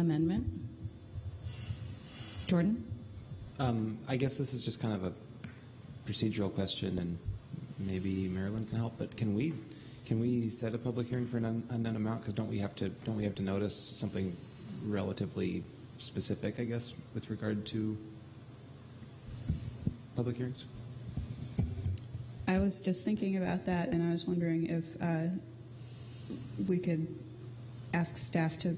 amendment? Jordan? I guess this is just kind of a procedural question, and maybe Marilyn can help. But can we set a public hearing for an unknown amount? Because don't we have to notice something relatively specific, I guess, with regard to public hearings? I was just thinking about that, and I was wondering if we could ask staff to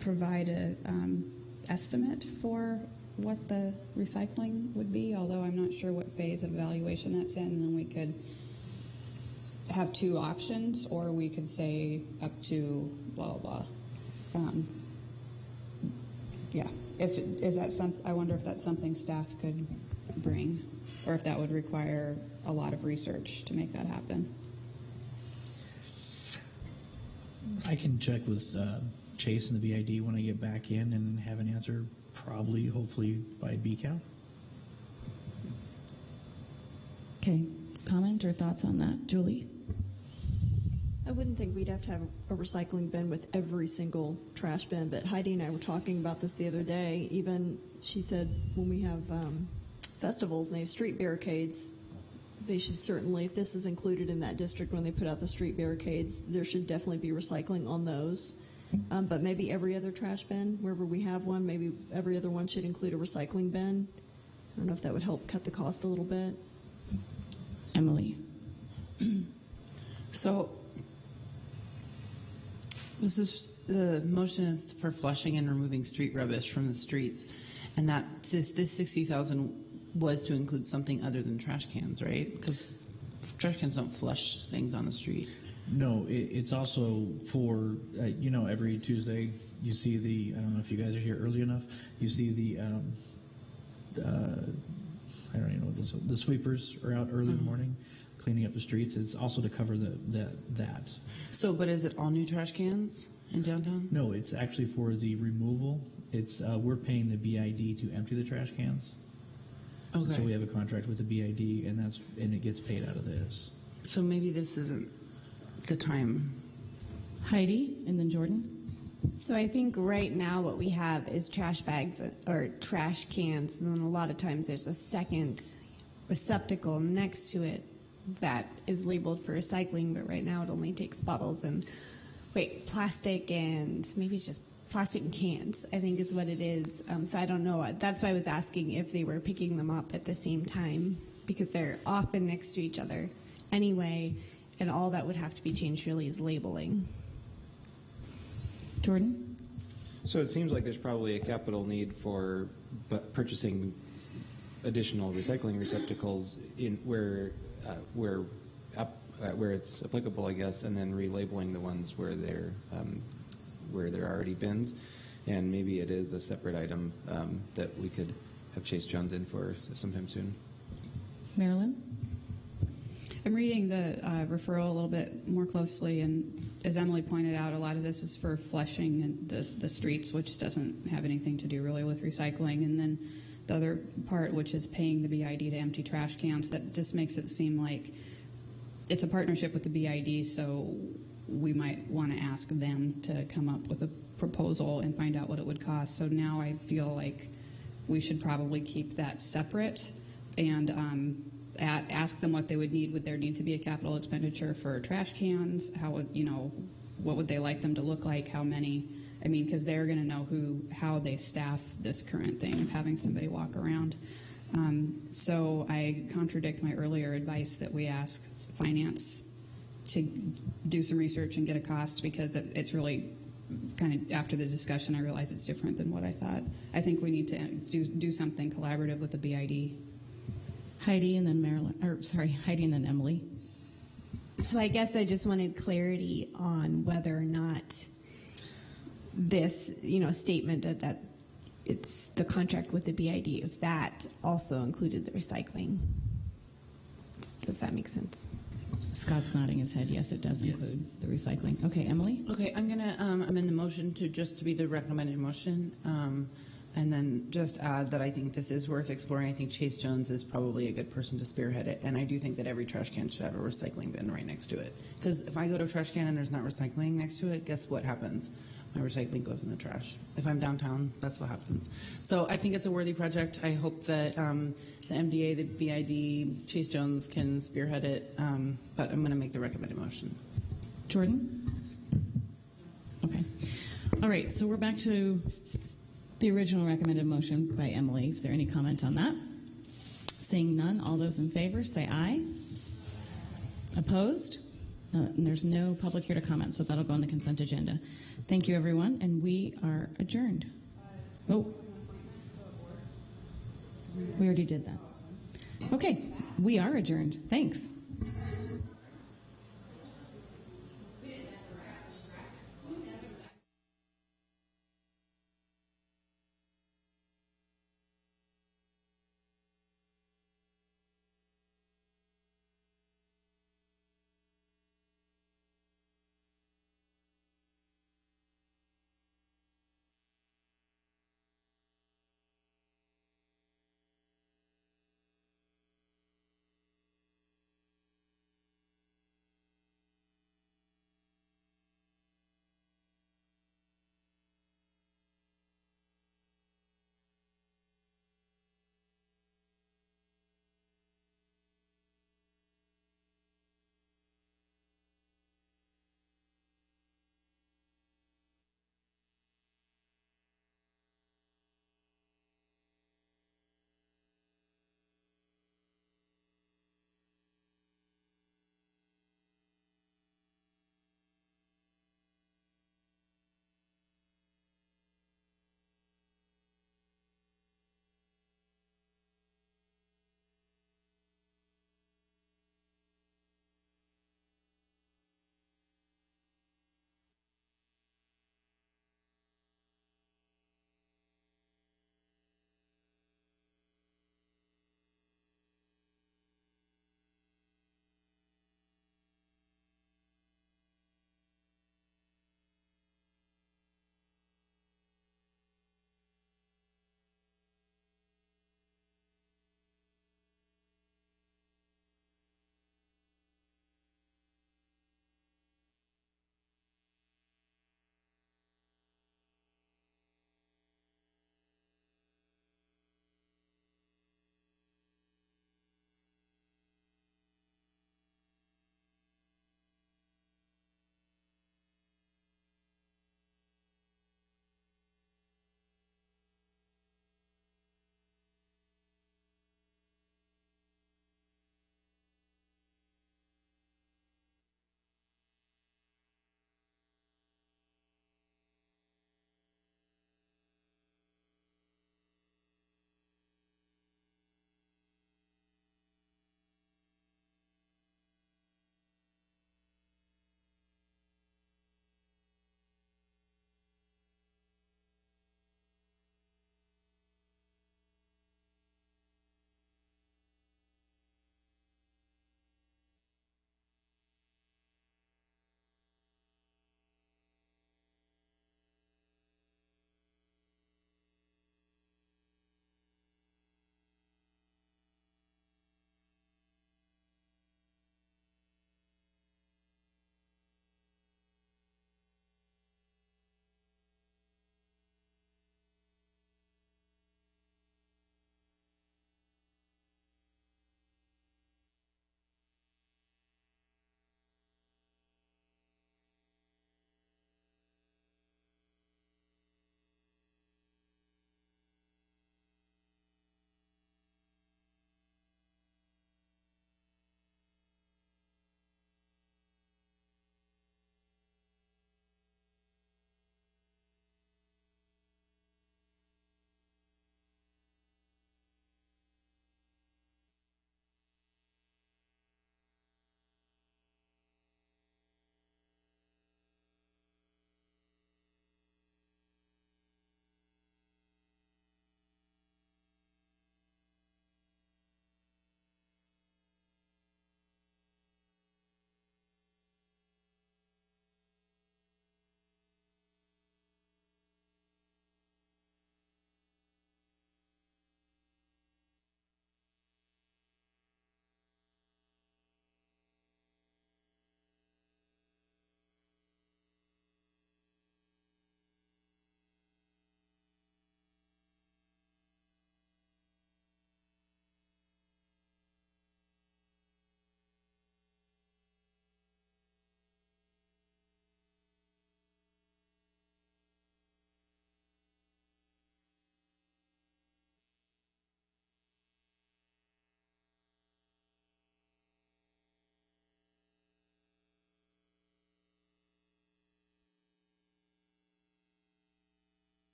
provide an estimate for what the recycling would be, although I'm not sure what phase of evaluation that's in, and then we could have two options, or we could say up to blah, blah, blah. Yeah. I wonder if that's something staff could bring, or if that would require a lot of research to make that happen. I can check with Chase and the BID when I get back in and have an answer, probably, hopefully, by BCAL. Okay. Comment or thoughts on that? Julie? I wouldn't think we'd have to have a recycling bin with every single trash bin, but Heidi and I were talking about this the other day. Even she said when we have festivals and they have street barricades, they should certainly, if this is included in that district when they put out the street barricades, there should definitely be recycling on those. But maybe every other trash bin, wherever we have one, maybe every other one should include a recycling bin. I don't know if that would help cut the cost a little bit. Emily? So the motion is for flushing and removing street rubbish from the streets, and that this 60,000 was to include something other than trash cans, right? Because trash cans don't flush things on the street. No, it's also for, every Tuesday you see I don't know if you guys are here early enough, you see the I don't even know what the sweepers are out early in the morning cleaning up the streets. It's also to cover that. So, but is it all new trash cans in downtown? No, it's actually for the removal. It's we're paying the BID to empty the trash cans. Okay. So we have a contract with the BID, and it gets paid out of this. So maybe this isn't the time. Heidi, and then Jordan? So I think right now what we have is trash bags or trash cans, and then a lot of times there's a second receptacle next to it that is labeled for recycling, but right now it only takes bottles and plastic, and maybe it's just plastic and cans, I think is what it is. So I don't know. That's why I was asking if they were picking them up at the same time, because they're often next to each other anyway, and all that would have to be changed really is labeling. Jordan? So it seems like there's probably a capital need for purchasing additional recycling receptacles in where it's applicable, I guess, and then relabeling the ones where there are already bins, and maybe it is a separate item that we could have Chase Jones in for sometime soon. Marilyn? I'm reading the referral a little bit more closely, and as Emily pointed out, a lot of this is for flushing and the streets, which doesn't have anything to do really with recycling. And then the other part, which is paying the BID to empty trash cans, that just makes it seem like it's a partnership with the BID, so we might want to ask them to come up with a proposal and find out what it would cost. So now I feel like we should probably keep that separate and ask them what they would need. Would there need to be a capital expenditure for trash cans? How would, what would they like them to look like? How many? I mean, because they're going to know how they staff this current thing of having somebody walk around. So I contradict my earlier advice that we ask finance to do some research and get a cost, because it's really kind of, after the discussion, I realize it's different than what I thought. I think we need to do something collaborative with the BID. Heidi and then Heidi and then Emily. So I guess I just wanted clarity on whether or not this, statement that it's the contract with the BID, if that also included the recycling. Does that make sense? Scott's nodding his head. Yes, it does include the recycling. Okay, Emily? Okay, I'm going to amend the motion to be the recommended motion, and then just add that I think this is worth exploring. I think Chase Jones is probably a good person to spearhead it, and I do think that every trash can should have a recycling bin right next to it. Because if I go to a trash can and there's not recycling next to it, guess what happens? my recycling goes in the trash. If I'm downtown, that's what happens. So I think it's a worthy project. I hope that the MDA, the BID, Chase Jones can spearhead it, but I'm going to make the recommended motion. Jordan? Okay. All right, so we're back to the original recommended motion by Emily. Is there any comment on that? Seeing none, all those in favor say aye. Opposed? And there's no public here to comment, so that'll go on the consent agenda. Thank you, everyone, and we are adjourned. Oh. We already did that. Okay, we are adjourned. Thanks.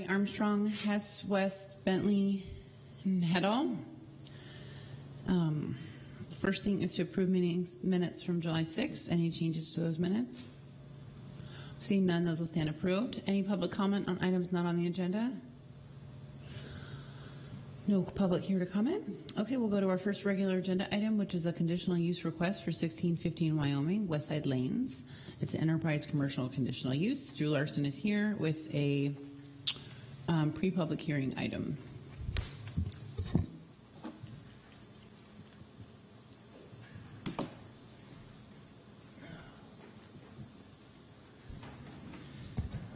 Armstrong, Hess, West, Bentley, and Heddall. The first thing is to approve minutes from July 6th. Any changes to those minutes? Seeing none, those will stand approved. Any public comment on items not on the agenda? No public here to comment? Okay, we'll go to our first regular agenda item, which is a conditional use request for 1615 Wyoming, Westside Lanes. It's an enterprise commercial conditional use. Drew Larson is here with a pre-public hearing item.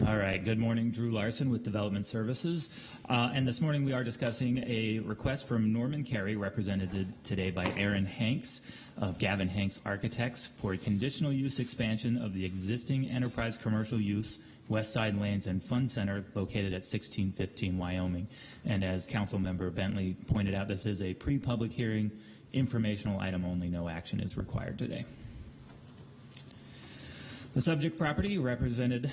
All right. Good morning. Drew Larson with Development Services. And this morning we are discussing a request from Norman Carey, represented today by Aaron Hanks of Gavin Hanks Architects, for a conditional use expansion of the existing enterprise commercial use Westside Lanes and Fun Center located at 1615 Wyoming. And as Council Member Bentley pointed out, this is a pre-public hearing, informational item only. No action is required today. The subject property represented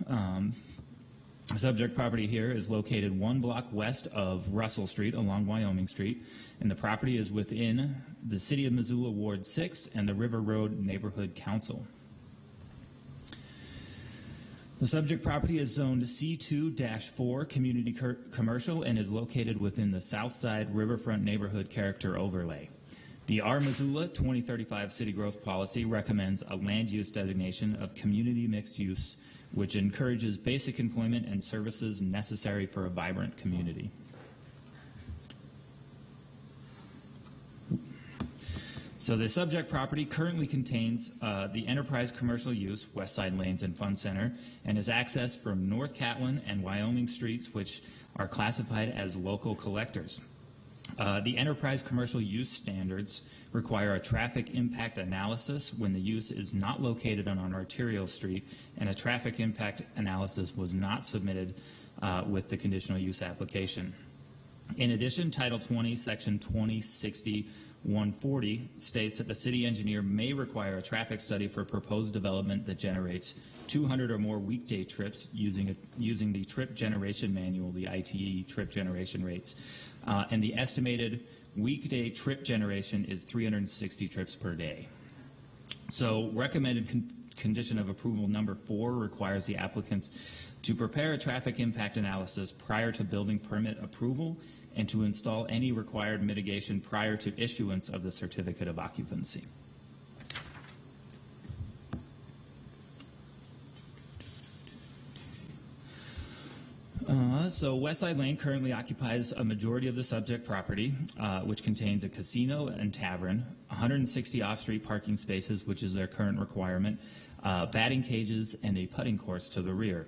the subject property here is located 1 block west of Russell Street along Wyoming Street, and the property is within the City of Missoula Ward 6 and the River Road Neighborhood Council. The subject property is zoned C2-4 Community Commercial and is located within the Southside Riverfront Neighborhood Character Overlay. The Our Missoula 2035 City Growth Policy recommends a land use designation of community mixed use, which encourages basic employment and services necessary for a vibrant community. So the subject property currently contains the enterprise commercial use, Westside Lanes and Fun Center, and is accessed from North Catlin and Wyoming streets, which are classified as local collectors. The enterprise commercial use standards require a traffic impact analysis when the use is not located on an arterial street, and a traffic impact analysis was not submitted with the conditional use application. In addition, Title 20, Section 2060-140 states that the city engineer may require a traffic study for proposed development that generates 200 or more weekday trips using the trip generation manual, the ITE trip generation rates. And the estimated weekday trip generation is 360 trips per day. So recommended condition of approval number 4 requires the applicants to prepare a traffic impact analysis prior to building permit approval and to install any required mitigation prior to issuance of the certificate of occupancy. So Westside Lane currently occupies a majority of the subject property, which contains a casino and tavern, 160 off-street parking spaces, which is their current requirement, batting cages, and a putting course to the rear.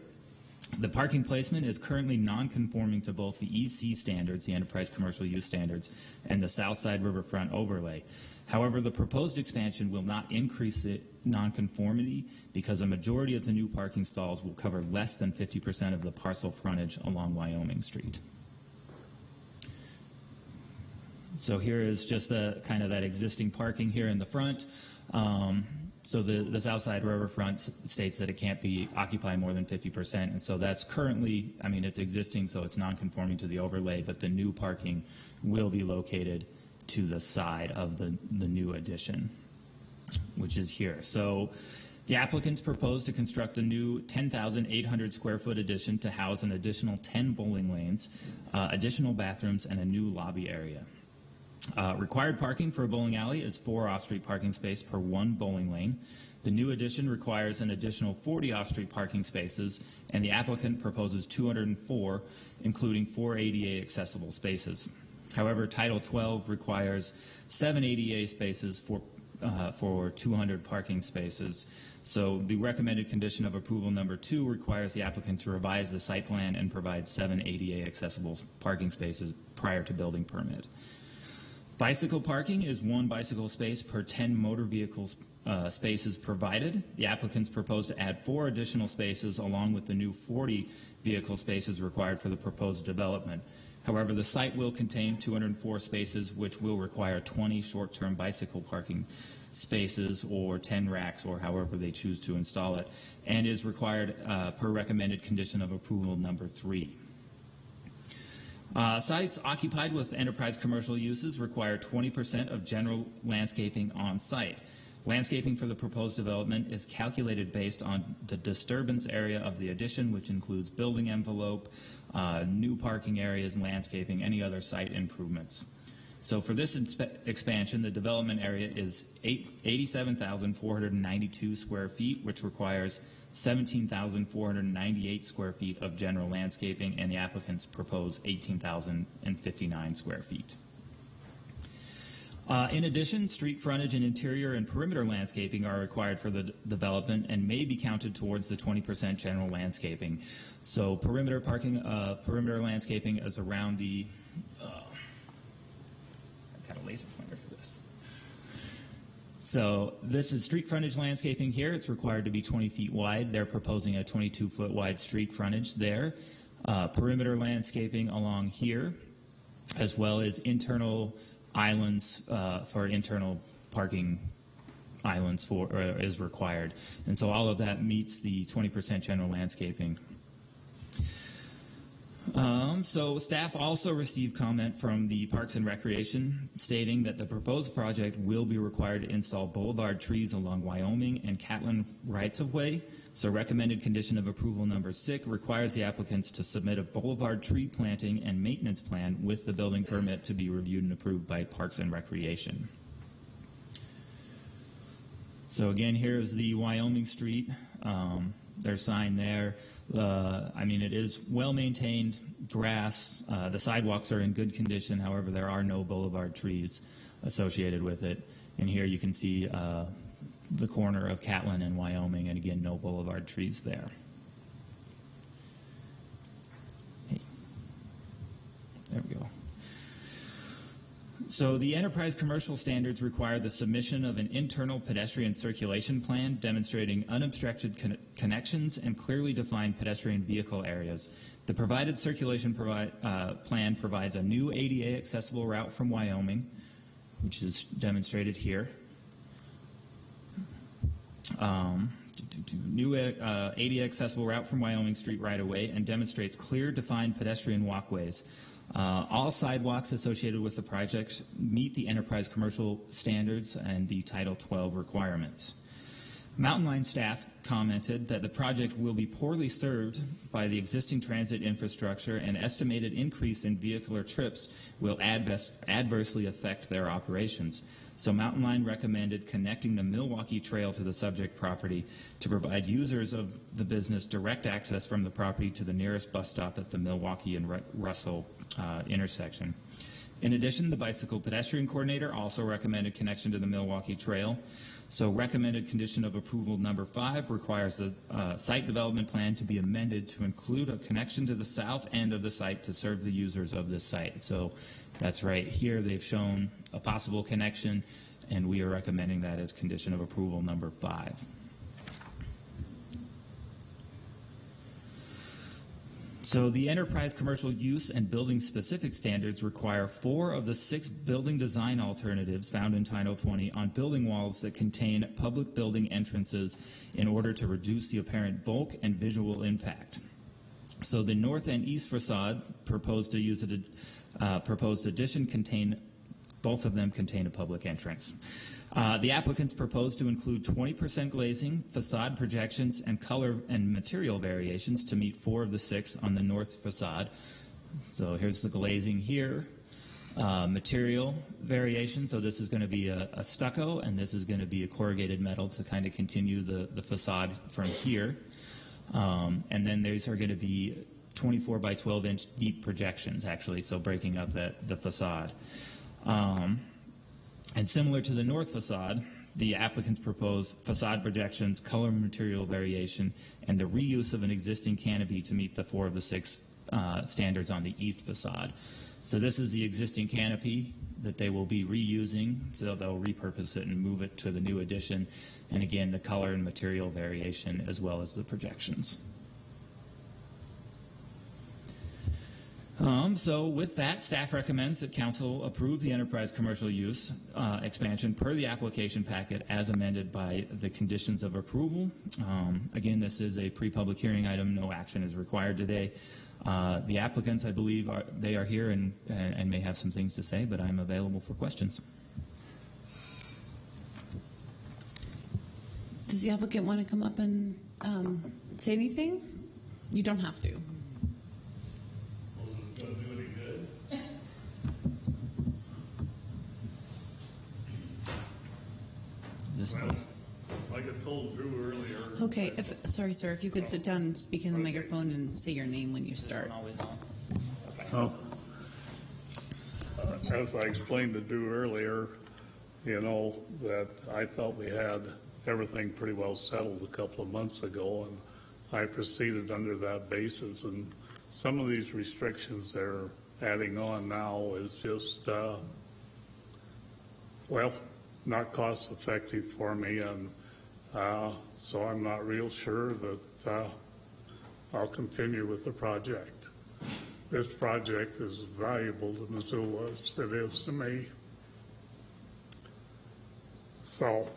The parking placement is currently non-conforming to both the EC standards, the Enterprise Commercial Use Standards, and the Southside Riverfront Overlay. However, the proposed expansion will not increase the nonconformity because a majority of the new parking stalls will cover less than 50% of the parcel frontage along Wyoming Street. So here is just kind of that existing parking here in the front. So the Southside Riverfront states that it can't be occupied more than 50%, and so that's currently, I mean, it's existing, so it's non-conforming to the overlay, but the new parking will be located to the side of the new addition, which is here. So the applicants propose to construct a new 10,800 square foot addition to house an additional 10 bowling lanes, additional bathrooms, and a new lobby area. Required parking for a bowling alley is 4 off-street parking spaces per 1 bowling lane. The new addition requires an additional 40 off-street parking spaces, and the applicant proposes 204, including 4 ADA accessible spaces. However, Title 12 requires 7 ADA spaces for 200 parking spaces. So the recommended condition of approval number 2 requires the applicant to revise the site plan and provide 7 ADA accessible parking spaces prior to building permit. Bicycle parking is 1 bicycle space per 10 motor vehicle spaces provided. The applicants propose to add 4 additional spaces along with the new 40 vehicle spaces required for the proposed development. However, the site will contain 204 spaces, which will require 20 short-term bicycle parking spaces or 10 racks, or however they choose to install it, and is required per recommended condition of approval number 3. Sites occupied with enterprise commercial uses require 20% of general landscaping on site. Landscaping for the proposed development is calculated based on the disturbance area of the addition, which includes building envelope, new parking areas, landscaping, any other site improvements. So for this expansion, the development area is 87,492 square feet, which requires 17,498 square feet of general landscaping, and the applicants propose 18,059 square feet. In addition, street frontage and interior and perimeter landscaping are required for the development and may be counted towards the 20% general landscaping. So perimeter landscaping is around the, I've got a laser pointer for this. So this is street frontage landscaping here. It's required to be 20 feet wide. They're proposing a 22-foot wide street frontage there. Perimeter landscaping along here, as well as internal islands for internal parking islands is required. And so all of that meets the 20% general landscaping. So staff also received comment from the Parks and Recreation stating that the proposed project will be required to install boulevard trees along Wyoming and Catlin rights-of-way. So recommended condition of approval number 6 requires the applicants to submit a boulevard tree planting and maintenance plan with the building permit to be reviewed and approved by Parks and Recreation. So again, here's the Wyoming Street. Their sign there. I mean, it is well-maintained grass. The sidewalks are in good condition. However, there are no boulevard trees associated with it. And here you can see the corner of Catlin and Wyoming, and again, no boulevard trees there. Hey. There we go. So the enterprise commercial standards require the submission of an internal pedestrian circulation plan demonstrating unobstructed connections and clearly defined pedestrian vehicle areas. The provided circulation plan provides a new ADA accessible route from Wyoming, which is demonstrated here. New ADA accessible route from Wyoming Street right away, and demonstrates clear defined pedestrian walkways. All sidewalks associated with the project meet the enterprise commercial standards and the Title 12 requirements. Mountain Line staff commented that the project will be poorly served by the existing transit infrastructure, and estimated increase in vehicular trips will adversely affect their operations. So Mountain Line recommended connecting the Milwaukee Trail to the subject property to provide users of the business direct access from the property to the nearest bus stop at the Milwaukee and Russell intersection. In addition, the bicycle pedestrian coordinator also recommended connection to the Milwaukee Trail. So recommended condition of approval number 5 requires the site development plan to be amended to include a connection to the south end of the site to serve the users of this site. So that's right here. They've shown a possible connection, and we are recommending that as condition of approval number 5. So the enterprise commercial use and building specific standards require 4 of the 6 building design alternatives found in Title 20 on building walls that contain public building entrances in order to reduce the apparent bulk and visual impact. So the north and east facades proposed addition both of them contain a public entrance. The applicants propose to include 20% glazing, facade projections, and color and material variations to meet 4 of the 6 on the north facade. So here's the glazing here. Material variation, so this is going to be a stucco, and this is going to be a corrugated metal to kind of continue the facade from here. And then these are going to be 24 by 12 inch deep projections, actually, so breaking up the facade. And similar to the north facade, the applicants propose facade projections, color and material variation, and the reuse of an existing canopy to meet the 4 of the 6 standards on the east facade. So this is the existing canopy that they will be reusing, so they'll repurpose it and move it to the new addition. And again, the color and material variation as well as the projections. So with that, staff recommends that council approve the enterprise commercial use expansion per the application packet as amended by the conditions of approval. Again, this is a pre-public hearing item. No action is required today. The applicants, I believe, they are here and may have some things to say, but I'm available for questions. Does the applicant want to come up and say anything? You don't have to. Well, like I told Drew earlier. Okay, sorry, sir, if you could sit down and speak in the microphone and say your name when you start. Oh. As I explained to Drew earlier, you know, that I thought we had everything pretty well settled a couple of months ago, and I proceeded under that basis. And some of these restrictions they're adding on now is just, well, not cost effective for me, and so I'm not real sure that I'll continue with the project. This project is valuable to Missoula as it is to me. So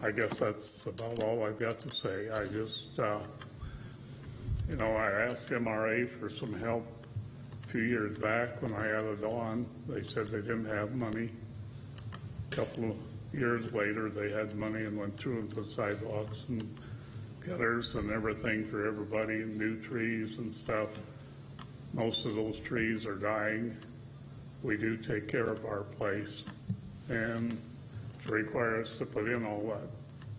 I guess that's about all I've got to say. I just, you know, I asked MRA for some help a few years back when I added on. They said they didn't have money. A couple of years later, they had money and went through and put sidewalks and gutters and everything for everybody, and new trees and stuff. Most of those trees are dying. We do take care of our place, and to require us to put in all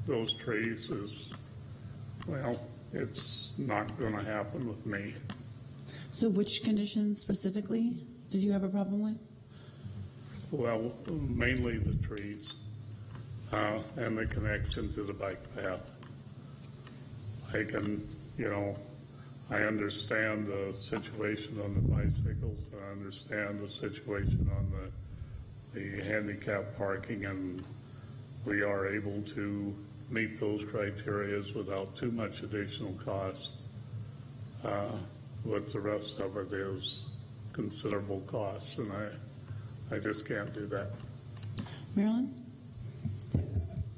those trees is, well, it's not going to happen with me. So which conditions specifically did you have a problem with? Well, mainly the trees and the connection to the bike path. I can, you know, I understand the situation on the bicycles. I understand the situation on the handicap parking, and we are able to meet those criteria without too much additional cost. But the rest of it is considerable cost, and I just can't do that. Marilyn?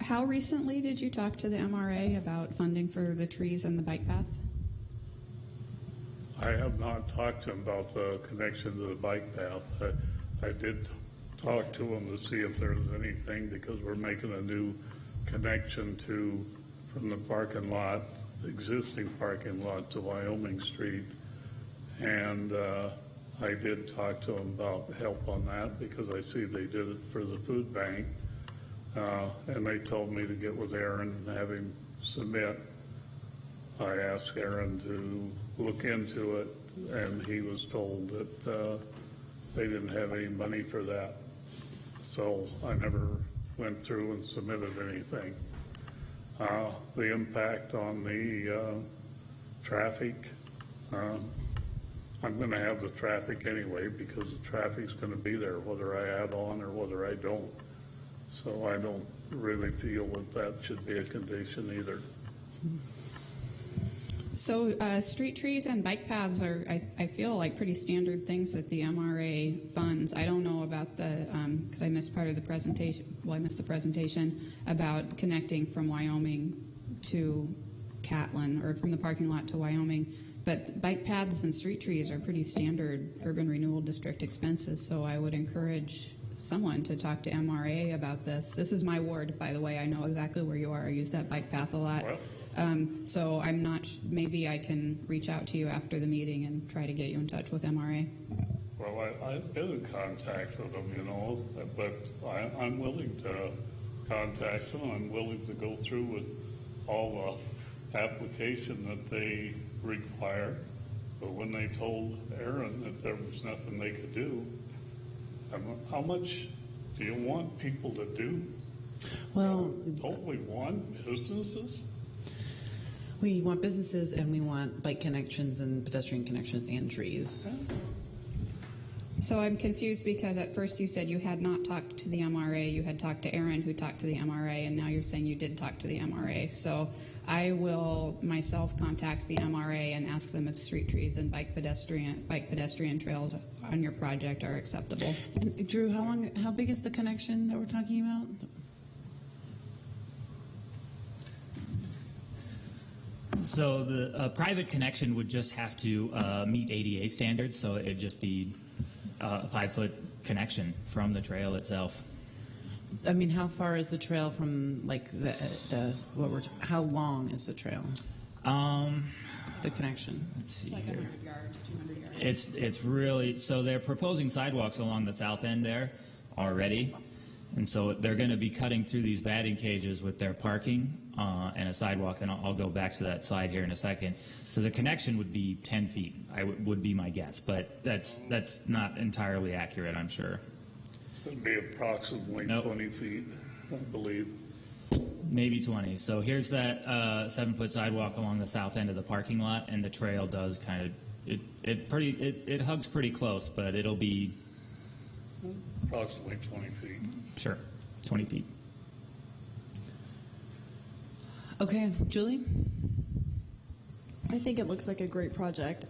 How recently did you talk to the MRA about funding for the trees and the bike path? I have not talked to him about the connection to the bike path. I did talk to him to see if there was anything, because we're making a new connection from the parking lot, the existing parking lot, to Wyoming Street. And I did talk to them about help on that, because I see they did it for the food bank. And they told me to get with Aaron and have him submit. I asked Aaron to look into it, and he was told that they didn't have any money for that. So I never went through and submitted anything. The impact on the traffic, I'm going to have the traffic anyway, because the traffic's going to be there whether I add on or whether I don't. So I don't really feel that should be a condition either. So street trees and bike paths are, I feel like, pretty standard things that the MRA funds. I don't know about the, because I missed part of the presentation, well, I missed the presentation about connecting from Wyoming to Catlin, or from the parking lot to Wyoming. But bike paths and street trees are pretty standard urban renewal district expenses, so I would encourage someone to talk to MRA about this. This is my ward, by the way. I know exactly where you are. I use that bike path a lot. Well, so I'm not, maybe I can reach out to you after the meeting and try to get you in touch with MRA. well, I've been in contact with them, you know, but I'm willing to contact them. I'm willing to go through with all the application that they require. But when they told Aaron that there was nothing they could do, how much do you want people to do? Well, Totally want businesses? we want businesses and we want bike connections and pedestrian connections and trees. So I'm confused because at first you said you had not talked to the MRA, you had talked to Aaron who talked to the MRA, and now you're saying you did talk to the MRA. So I will myself contact the MRA and ask them if street trees and bike pedestrian trails on your project are acceptable. And Drew, how big is the connection that we're talking about? So the private connection would just have to meet ADA standards, so it'd just be a 5-foot connection from the trail itself. I mean, how far is the trail from like how long is the trail? The connection. Let's see It's like here. 100 yards, 200 yards. It's really, so they're proposing sidewalks along the south end there already, and so they're going to be cutting through these batting cages with their parking and a sidewalk, and I'll go back to that slide here in a second. So the connection would be 10 feet, would be my guess, but that's not entirely accurate, I'm sure. It's going to be approximately Nope. 20 feet, I believe. Maybe 20. So here's that 7-foot sidewalk along the south end of the parking lot, and the trail does kind of it hugs pretty close, but it'll be Approximately 20 feet. sure 20 feet. Okay, Julie? I think it looks like a great project.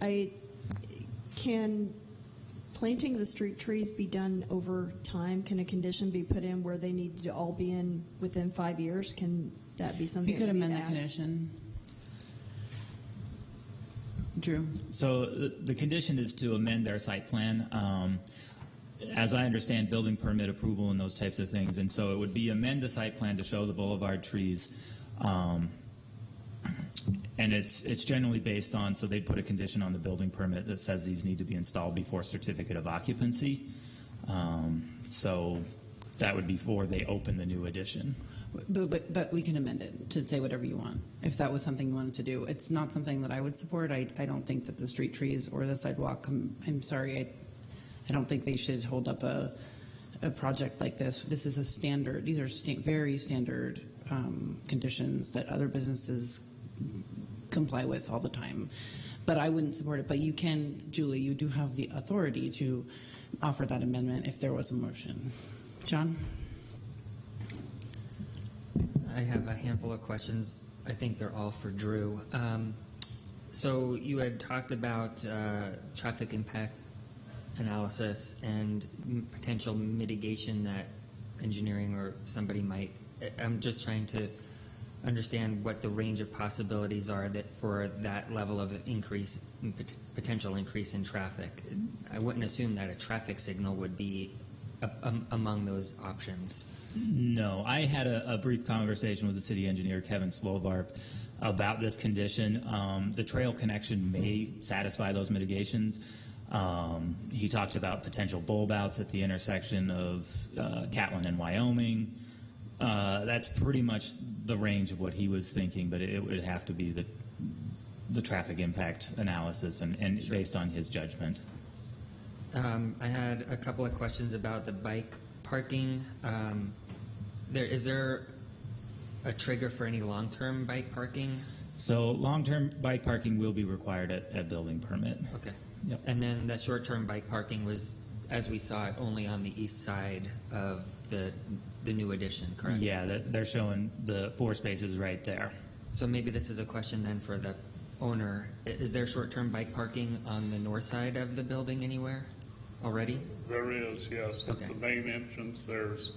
Can planting the street trees be done over time? Can a condition be put in where they need to all be in within 5 years? Can that be something? You could that we amend the add? condition. Drew? So the condition is to amend their site plan. As I understand, building permit approval and those types of things. And so it would be amend the site plan to show the boulevard trees. And it's generally based on, so they'd put a condition on the building permit that says these need to be installed before certificate of occupancy. So that would be before they open the new addition. But we can amend it to say whatever you want, if that was something you wanted to do. It's not something that I would support. I don't think that the street trees or the sidewalk, I'm sorry, I don't think they should hold up a project like this. This is a standard. These are very standard conditions that other businesses comply with all the time. But I wouldn't support it. But you can, Julie, you do have the authority to offer that amendment if there was a motion. John? I have a handful of questions. I think they're all for Drew. So you had talked about traffic impact analysis and potential mitigation that engineering or somebody might. I'm just trying to understand what the range of possibilities are that for that level of increase, potential increase in traffic. I wouldn't assume that a traffic signal would be among those options. No, I had a brief conversation with the city engineer, Kevin Slovarp, about this condition. The trail connection may satisfy those mitigations. He talked about potential bulb outs at the intersection of Catlin and Wyoming. That's pretty much the range of what he was thinking, but it would have to be the traffic impact analysis and Sure. based on his judgment. I had a couple of questions about the bike parking. Is there a trigger for any long-term bike parking? So long-term bike parking will be required at building permit. Okay. Yep. And then the short-term bike parking was, as we saw it, only on the east side of the new addition, correct? Yeah, they're showing the 4 spaces right there. So maybe this is a question then for the owner. Is there short-term bike parking on the north side of the building anywhere already? There is, yes. At Okay. the main entrance, there's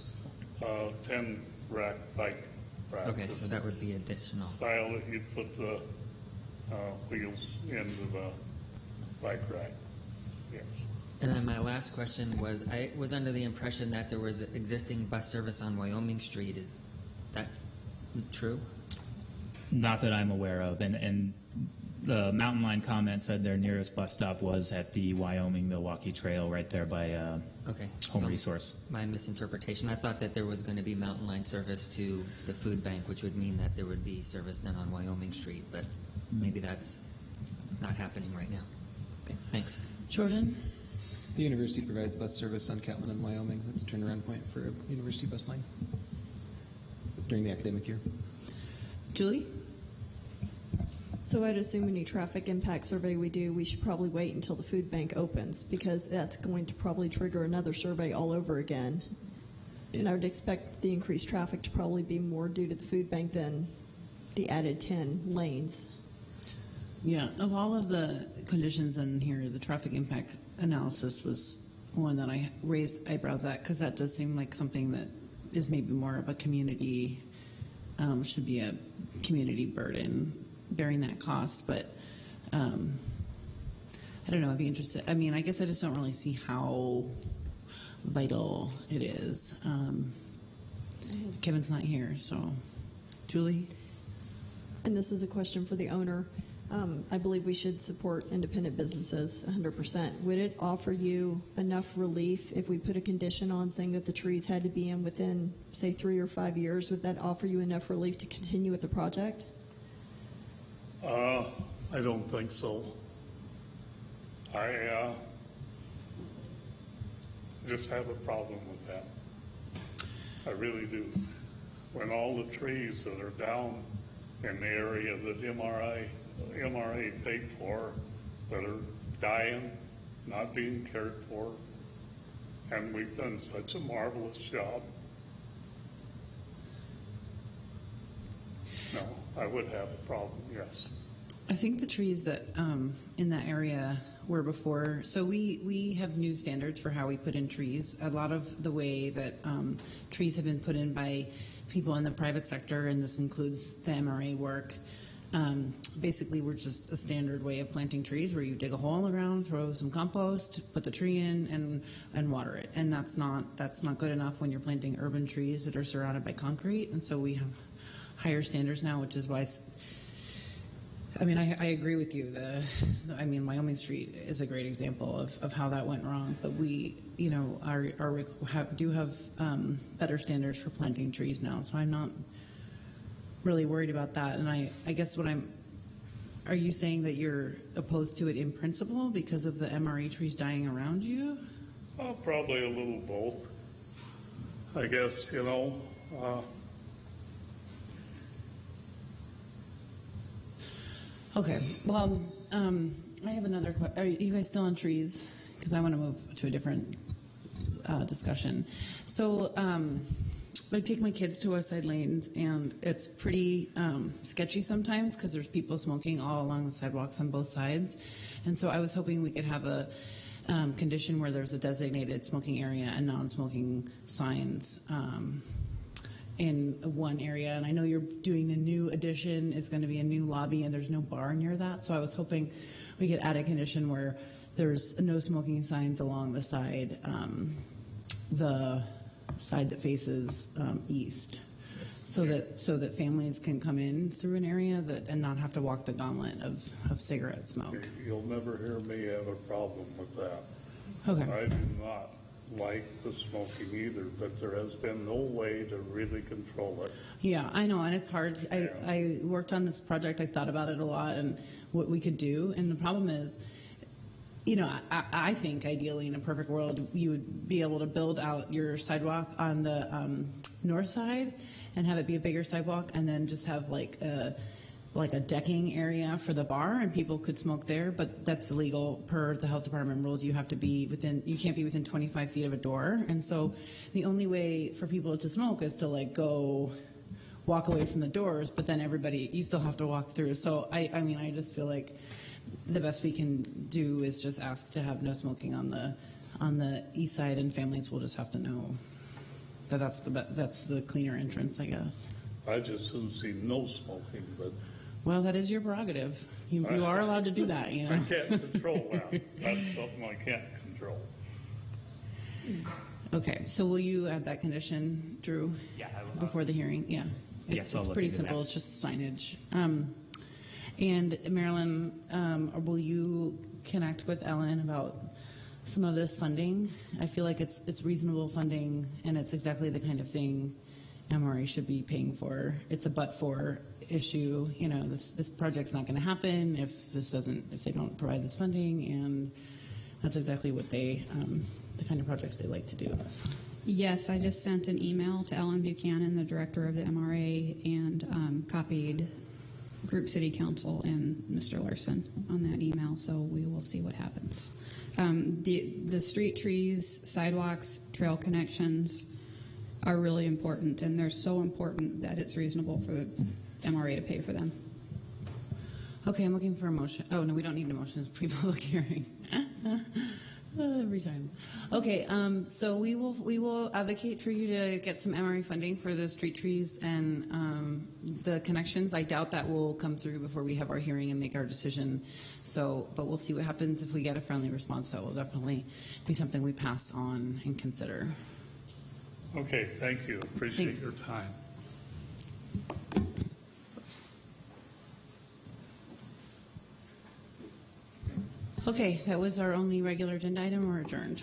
10 rack bike racks. Okay, so that would be additional. Style if you put the wheels into the bike rack. Yes. And then my last question was, I was under the impression that there was existing bus service on Wyoming Street. Is that true? Not that I'm aware of. And the Mountain Line comment said their nearest bus stop was at the Wyoming-Milwaukee Trail right there by Okay. Home So Resource. My misinterpretation. I thought that there was going to be Mountain Line service to the food bank, which would mean that there would be service then on Wyoming Street, but maybe that's not happening right now. Okay, thanks. Jordan? The university provides bus service on Catlin and Wyoming. That's a turnaround point for a university bus line during the academic year. Julie? So I'd assume any traffic impact survey we do, we should probably wait until the food bank opens, because that's going to probably trigger another survey all over again. And I would expect the increased traffic to probably be more due to the food bank than the added 10 lanes. Yeah, of all of the conditions in here, the traffic impact analysis was one that I raised eyebrows at, because that does seem like something that is maybe more of a community, should be a community burden bearing that cost. But I don't know, I'd be interested. I mean, I guess I just don't really see how vital it is. Kevin's not here, so Julie? And this is a question for the owner. I believe we should support independent businesses 100%. Would it offer you enough relief if we put a condition on saying that the trees had to be in within, say, 3 or 5 years? Would that offer you enough relief to continue with the project? I don't think so. I just have a problem with that. I really do. When all the trees that are down in the area that MRA paid for, that are dying, not being cared for, and we've done such a marvelous job. No, I would have a problem, yes. I think the trees that in that area were before, so we have new standards for how we put in trees. A lot of the way that trees have been put in by people in the private sector, and this includes the MRA work, basically we're just a standard way of planting trees where you dig a hole in the ground, throw some compost, put the tree in, and water it. And that's not good enough when you're planting urban trees that are surrounded by concrete. And so we have higher standards now, which is why I mean, I agree with you. Wyoming Street is a great example of how that went wrong. But we, do have better standards for planting trees now. So I'm not really worried about that. And I guess are you saying that you're opposed to it in principle because of the MRE trees dying around you? Probably a little both. I guess, Okay. Well, I have another question. Are you guys still on trees? Because I want to move to a different discussion. So I take my kids to West Side Lanes, and it's pretty sketchy sometimes because there's people smoking all along the sidewalks on both sides. And so I was hoping we could have a condition where there's a designated smoking area and non-smoking signs in one area. And I know you're doing a new addition. It's going to be a new lobby, and there's no bar near that. So I was hoping we could add a condition where there's no smoking signs along the side that faces east, so that families can come in through an area and not have to walk the gauntlet of cigarette smoke. You'll never hear me have a problem with that. Okay. I do not like the smoking either, but there has been no way to really control it. Yeah, I know, and it's hard. I worked on this project. I thought about it a lot and what we could do, and the problem is, I think ideally in a perfect world, you would be able to build out your sidewalk on the north side and have it be a bigger sidewalk, and then just have like a decking area for the bar, and people could smoke there. But that's illegal per the health department rules. You can't be within 25 feet of a door, and so the only way for people to smoke is to go walk away from the doors. But then you still have to walk through. So I just feel like the best we can do is just ask to have no smoking on the east side, and families will just have to know that that's the cleaner entrance, I guess. I just soon see no smoking, but well, that is your prerogative. You are allowed to do that. I can't control that. That's something I can't control. Okay, so will you add that condition, Drew? Yeah, I will. Before the hearing, yeah. Yes, I'll it's look pretty into simple. that. It's just signage. And Marilyn, will you connect with Ellen about some of this funding? I feel like it's reasonable funding, and it's exactly the kind of thing MRA should be paying for. It's a but-for issue. This project's not going to happen if they don't provide this funding, and that's exactly what the kind of projects they like to do. Yes, I just sent an email to Ellen Buchanan, the director of the MRA, and copied group city council and Mr. Larson on that email, so we will see what happens. The street trees, sidewalks, trail connections are really important, and they're so important that it's reasonable for the MRA to pay for them. Okay, I'm looking for a motion. Oh, no, we don't need a motion. It's pre-public hearing. Every time. Okay, so we will advocate for you to get some MRA funding for the street trees and the connections. I doubt that will come through before we have our hearing and make our decision. So, but we'll see what happens. If we get a friendly response, that will definitely be something we pass on and consider. Okay, thank you. Appreciate Thanks. your time. Okay, that was our only regular agenda item. We're adjourned.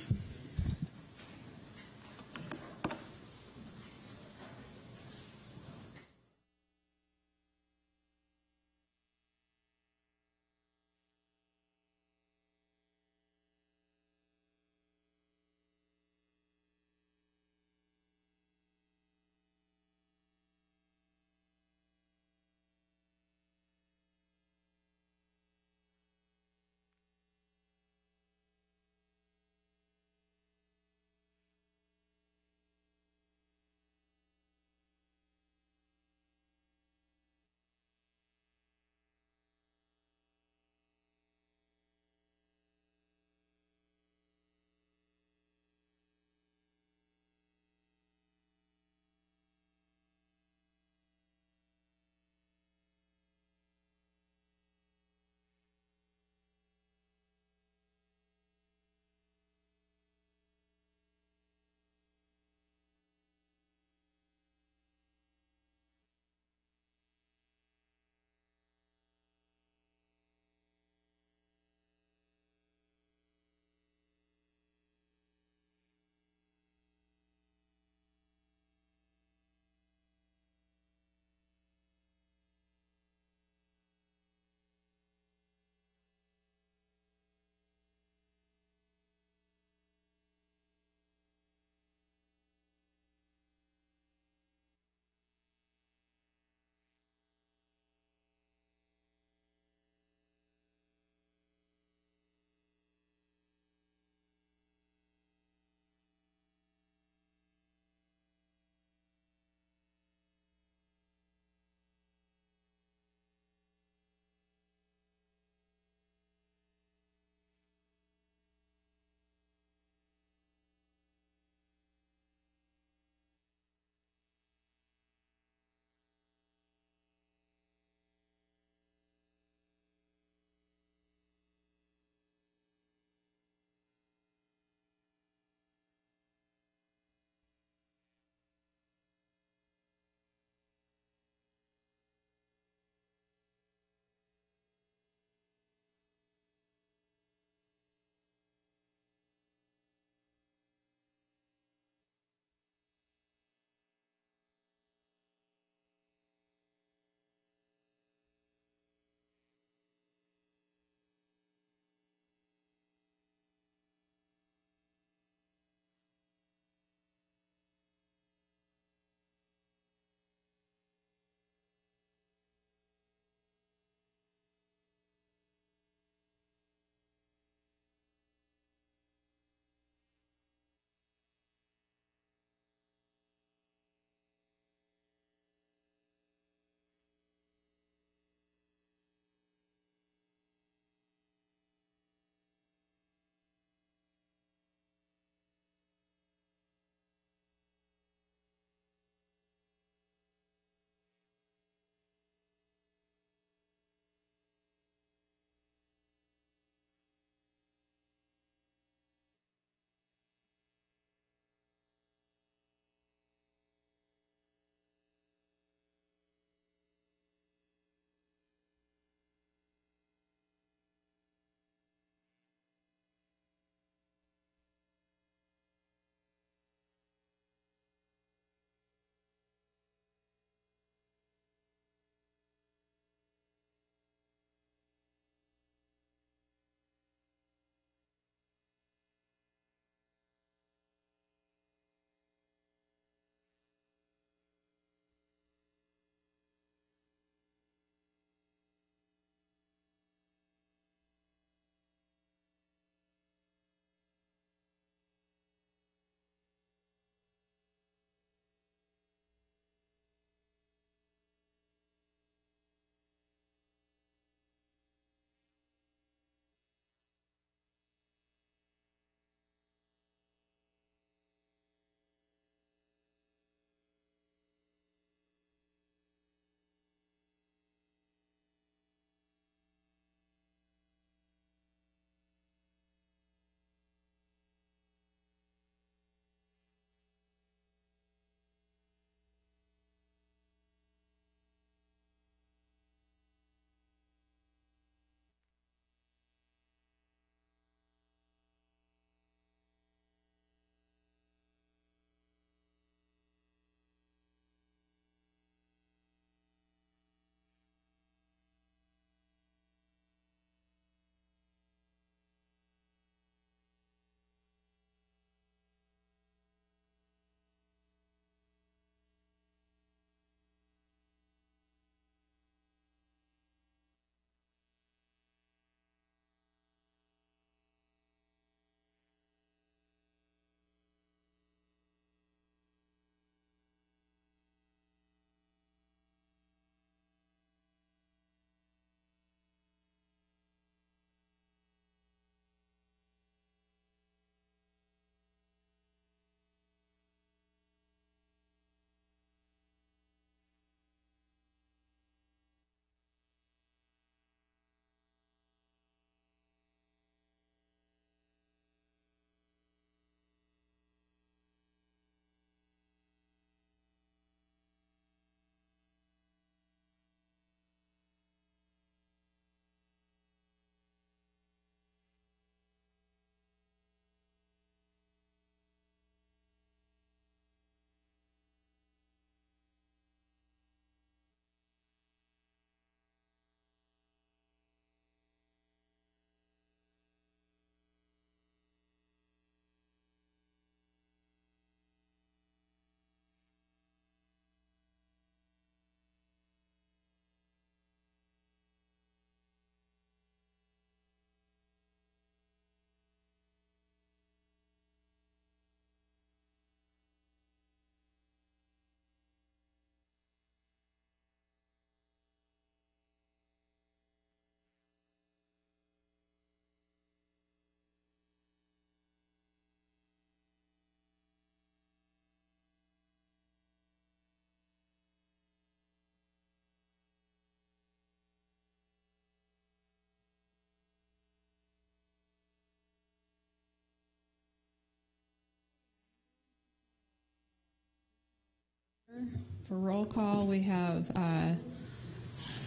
For roll call, we have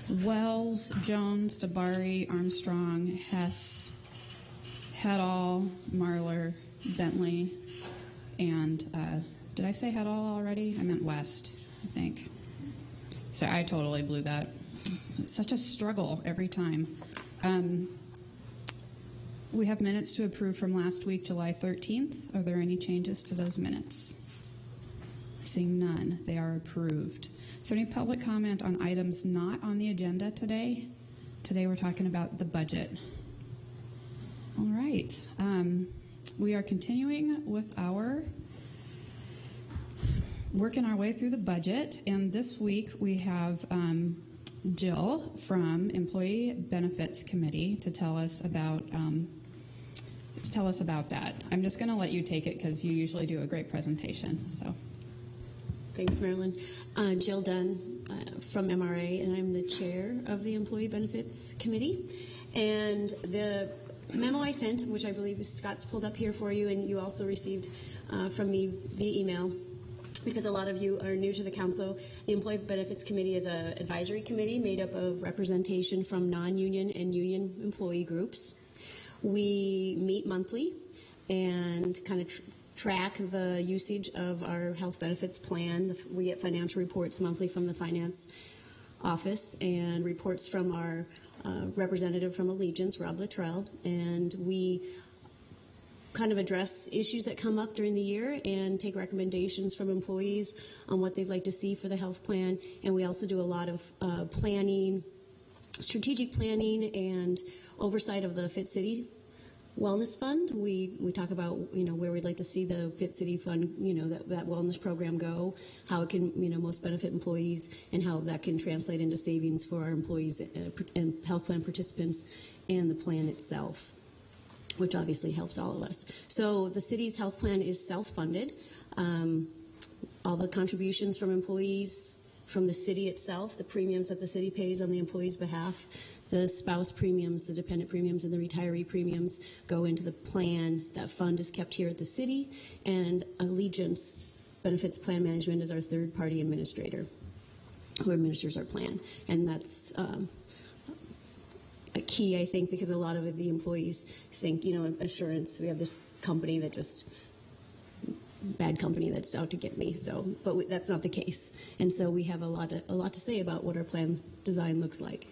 Wells, Jones, Dabari, Armstrong, Hess, Hedall, Marler, Bentley, and did I say Hedall already? I meant West, I think. So I totally blew that. It's such a struggle every time. We have minutes to approve from last week, July 13th. Are there any changes to those minutes? Seeing none, they are approved. Is there any public comment on items not on the agenda today? Today we're talking about the budget. All right. We are continuing with our working our way through the budget, and this week we have Jill from Employee Benefits Committee to tell us about that. I'm just going to let you take it because you usually do a great presentation. So, thanks, Marilyn. Jill Dunn from MRA, and I'm the chair of the Employee Benefits Committee. And the memo I sent, which I believe Scott's pulled up here for you, and you also received from me via email, because a lot of you are new to the council. The Employee Benefits Committee is an advisory committee made up of representation from non-union and union employee groups. We meet monthly and kind of track the usage of our health benefits plan. We get financial reports monthly from the finance office and reports from our representative from Allegiance, Rob Luttrell, and we kind of address issues that come up during the year and take recommendations from employees on what they'd like to see for the health plan. And we also do a lot of planning, strategic planning, and oversight of the Fit City Wellness Fund. We talk about, where we'd like to see the Fit City Fund, that wellness program go, how it can, most benefit employees, and how that can translate into savings for our employees and health plan participants and the plan itself, which obviously helps all of us. So the city's health plan is self-funded. All the contributions from employees, from the city itself, the premiums that the city pays on the employee's behalf, the spouse premiums, the dependent premiums, and the retiree premiums go into the plan. That fund is kept here at the city, and Allegiance Benefits Plan Management is our third-party administrator who administers our plan. And that's a key, I think, because a lot of the employees think, assurance, we have this company that just, bad company that's out to get me. So, but that's not the case. And so we have a lot to say about what our plan design looks like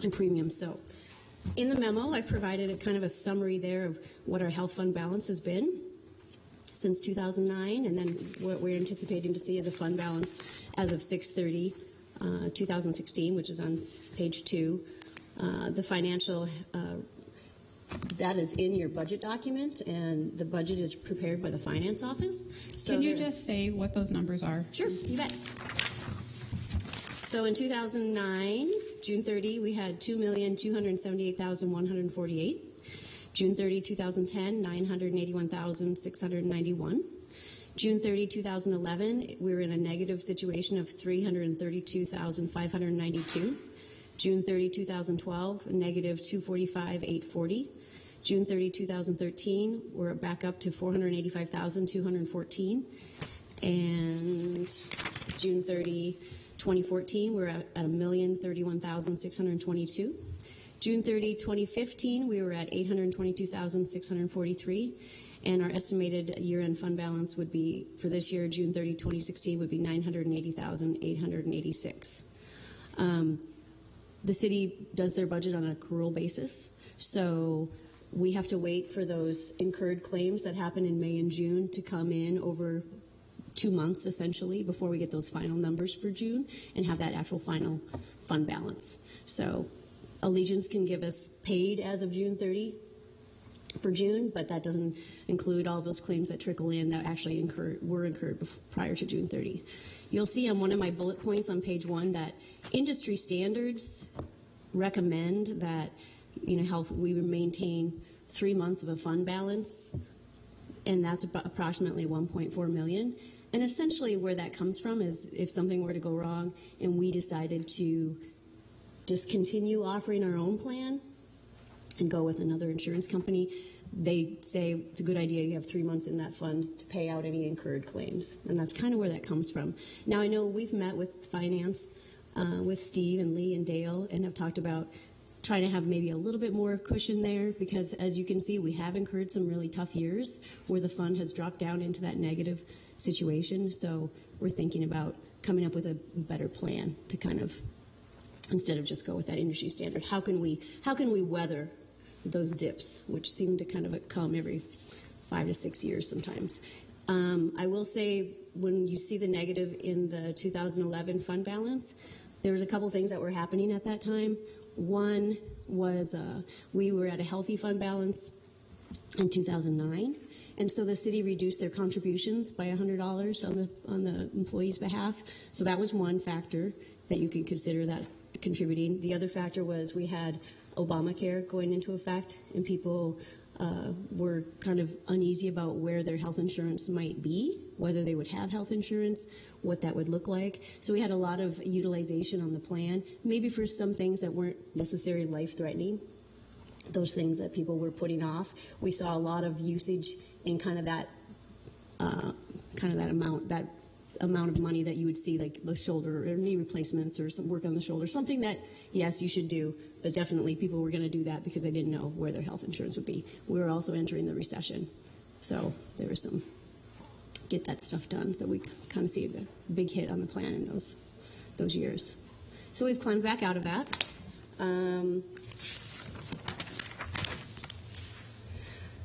and premiums. So in the memo, I've provided a kind of a summary there of what our health fund balance has been since 2009, and then what we're anticipating to see as a fund balance as of 6/30/2016, which is on page 2. The financial, that is in your budget document, and the budget is prepared by the finance office. So can you just say what those numbers are? Sure, you bet. So in 2009, June 30, we had $2,278,148. June 30, 2010, $981,691. June 30, 2011, we were in a negative situation of $332,592. June 30, 2012, negative $245,840. June 30, 2013, we're back up to $485,214. And June 30, 2014, we're at $1,031,622. June 30, 2015, we were at $822,643. And our estimated year-end fund balance would be, for this year, June 30, 2016, would be $980,886. The city does their budget on an accrual basis, so we have to wait for those incurred claims that happen in May and June to come in over 2 months, essentially, before we get those final numbers for June and have that actual final fund balance. So Allegiance can give us paid as of June 30 for June, but that doesn't include all those claims that trickle in that actually were incurred prior to June 30. You'll see on one of my bullet points on page 1 that industry standards recommend that we maintain 3 months of a fund balance, and that's approximately $1.4 million. And essentially where that comes from is if something were to go wrong and we decided to discontinue offering our own plan and go with another insurance company, they say it's a good idea you have 3 months in that fund to pay out any incurred claims. And that's kind of where that comes from. Now, I know we've met with finance, with Steve and Lee and Dale, and have talked about trying to have maybe a little bit more cushion there, because as you can see, we have incurred some really tough years where the fund has dropped down into that negative situation. So we're thinking about coming up with a better plan to kind of, instead of just go with that industry standard, how can we weather those dips, which seem to kind of come every 5 to 6 years sometimes. I will say, when you see the negative in the 2011 fund balance, there was a couple things that were happening at that time. One was we were at a healthy fund balance in 2009, and so the city reduced their contributions by $100 on the employees' behalf. So that was one factor that you can consider that contributing. The other factor was we had Obamacare going into effect, and people were kind of uneasy about where their health insurance might be, whether they would have health insurance, what that would look like. So we had a lot of utilization on the plan, maybe for some things that weren't necessarily life-threatening, those things that people were putting off. We saw a lot of usage in kind of that amount of money that you would see, like the shoulder or knee replacements or some work on the shoulder, something that, yes, you should do, but definitely people were going to do that because they didn't know where their health insurance would be. We were also entering the recession, so there was some get that stuff done. So we kind of see a big hit on the plan in those years. So we've climbed back out of that.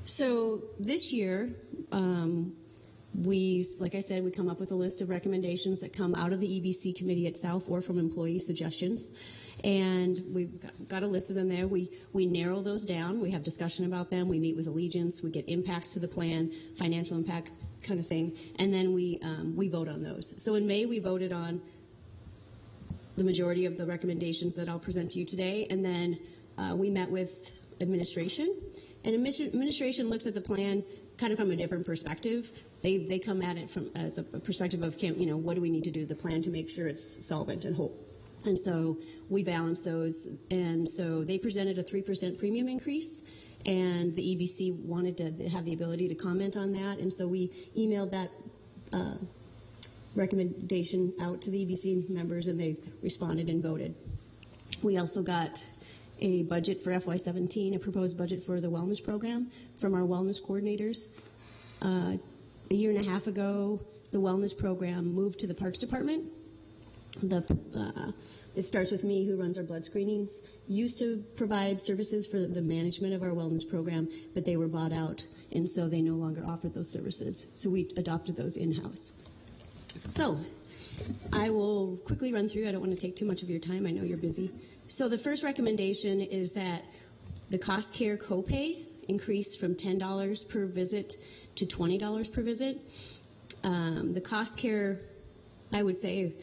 So this year, like I said, we come up with a list of recommendations that come out of the EBC committee itself or from employee suggestions. And we've got a list of them there. We narrow those down. We have discussion about them. We meet with Allegiance. We get impacts to the plan, financial impact kind of thing. And then we vote on those. So in May, we voted on the majority of the recommendations that I'll present to you today. And then we met with administration. And administration looks at the plan kind of from a different perspective. They come at it from as a perspective of, what do we need to do to the plan to make sure it's solvent and whole. And so we balance those. And so they presented a 3% premium increase, and the EBC wanted to have the ability to comment on that. And so we emailed that recommendation out to the EBC members, and they responded and voted. We also got a budget for FY17, a proposed budget for the wellness program from our wellness coordinators. A year and a half ago, the wellness program moved to the Parks Department. It starts with me, who runs our blood screenings. Used to provide services for the management of our wellness program, but they were bought out, and so they no longer offer those services. So we adopted those in-house. So I will quickly run through. I don't want to take too much of your time. I know you're busy. So the first recommendation is that the cost care copay increase from $10 per visit to $20 per visit. The cost care, I would say,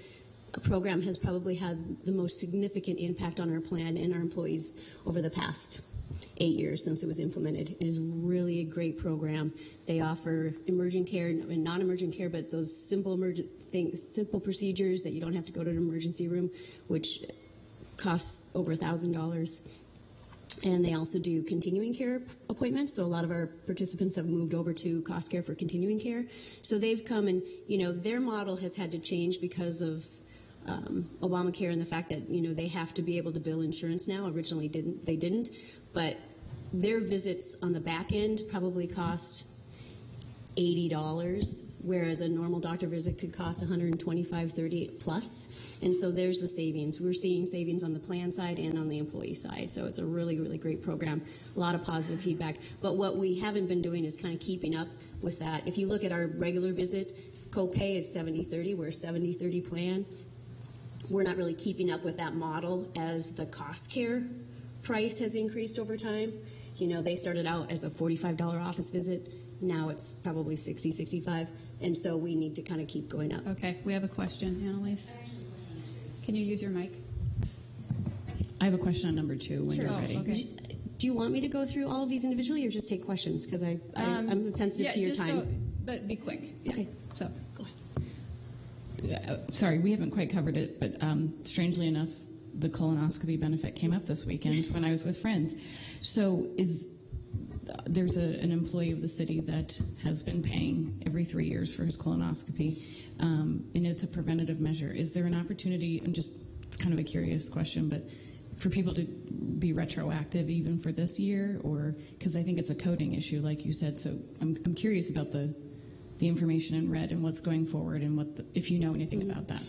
program has probably had the most significant impact on our plan and our employees over the past 8 years since it was implemented. It is really a great program. They offer emergent care and non-emergent care, but those simple procedures that you don't have to go to an emergency room, which costs over $1,000. And they also do continuing care appointments. So a lot of our participants have moved over to cost care for continuing care. So they've come and, their model has had to change because of Obamacare and the fact that, they have to be able to bill insurance now. Originally they didn't. But their visits on the back end probably cost $80, whereas a normal doctor visit could cost $125, $30 plus. And so there's the savings. We're seeing savings on the plan side and on the employee side. So it's a really, really great program. A lot of positive feedback. But what we haven't been doing is kind of keeping up with that. If you look at our regular visit, copay is 70-30. We're a 70-30 plan. We're not really keeping up with that model as the cost care price has increased over time. They started out as a $45 office visit. Now it's probably $60, $65. And so we need to kind of keep going up. Okay, we have a question, Annalise. Can you use your mic? I have a question on number 2 when you're Oh, ready. okay. Do you want me to go through all of these individually or just take questions? Because I'm sensitive to your time. But be quick. Yeah. Okay. So Go ahead. Sorry, we haven't quite covered it, but strangely enough, the colonoscopy benefit came up this weekend when I was with friends. So there's an employee of the city that has been paying every 3 years for his colonoscopy, and it's a preventative measure. Is there an opportunity, and just it's kind of a curious question, but for people to be retroactive even for this year, or because I think it's a coding issue, like you said. So I'm curious about the information in red and what's going forward, and if you know anything about that.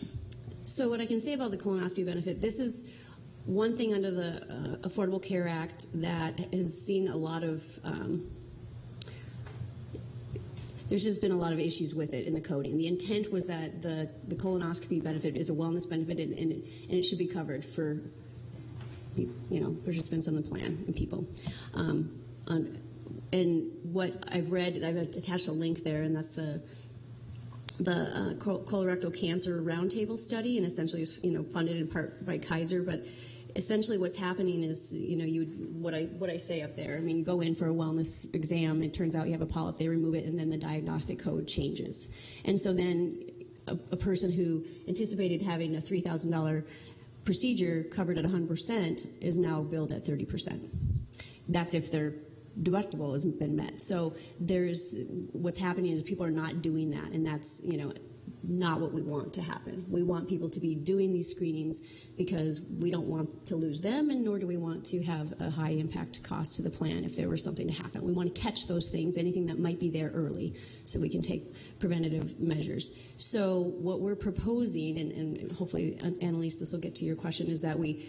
So what I can say about the colonoscopy benefit, this is one thing under the Affordable Care Act that has seen a lot of, there's just been a lot of issues with it in the coding. The intent was that the colonoscopy benefit is a wellness benefit, and it should be covered for, participants on the plan and people. And what I've read, I've attached a link there, and that's the colorectal cancer roundtable study, and essentially it's funded in part by Kaiser. But essentially, what's happening is what I say up there. I mean, you go in for a wellness exam. It turns out you have a polyp. They remove it, and then the diagnostic code changes. And so then a person who anticipated having a $3,000 procedure covered at 100% is now billed at 30%. That's if their deductible hasn't been met. So what's happening is people are not doing that, and that's not what we want to happen. We want people to be doing these screenings because we don't want to lose them, and nor do we want to have a high impact cost to the plan if there were something to happen. We want to catch those things, anything that might be there early, so we can take preventative measures. So what we're proposing, and hopefully, Annalise, this will get to your question, is that we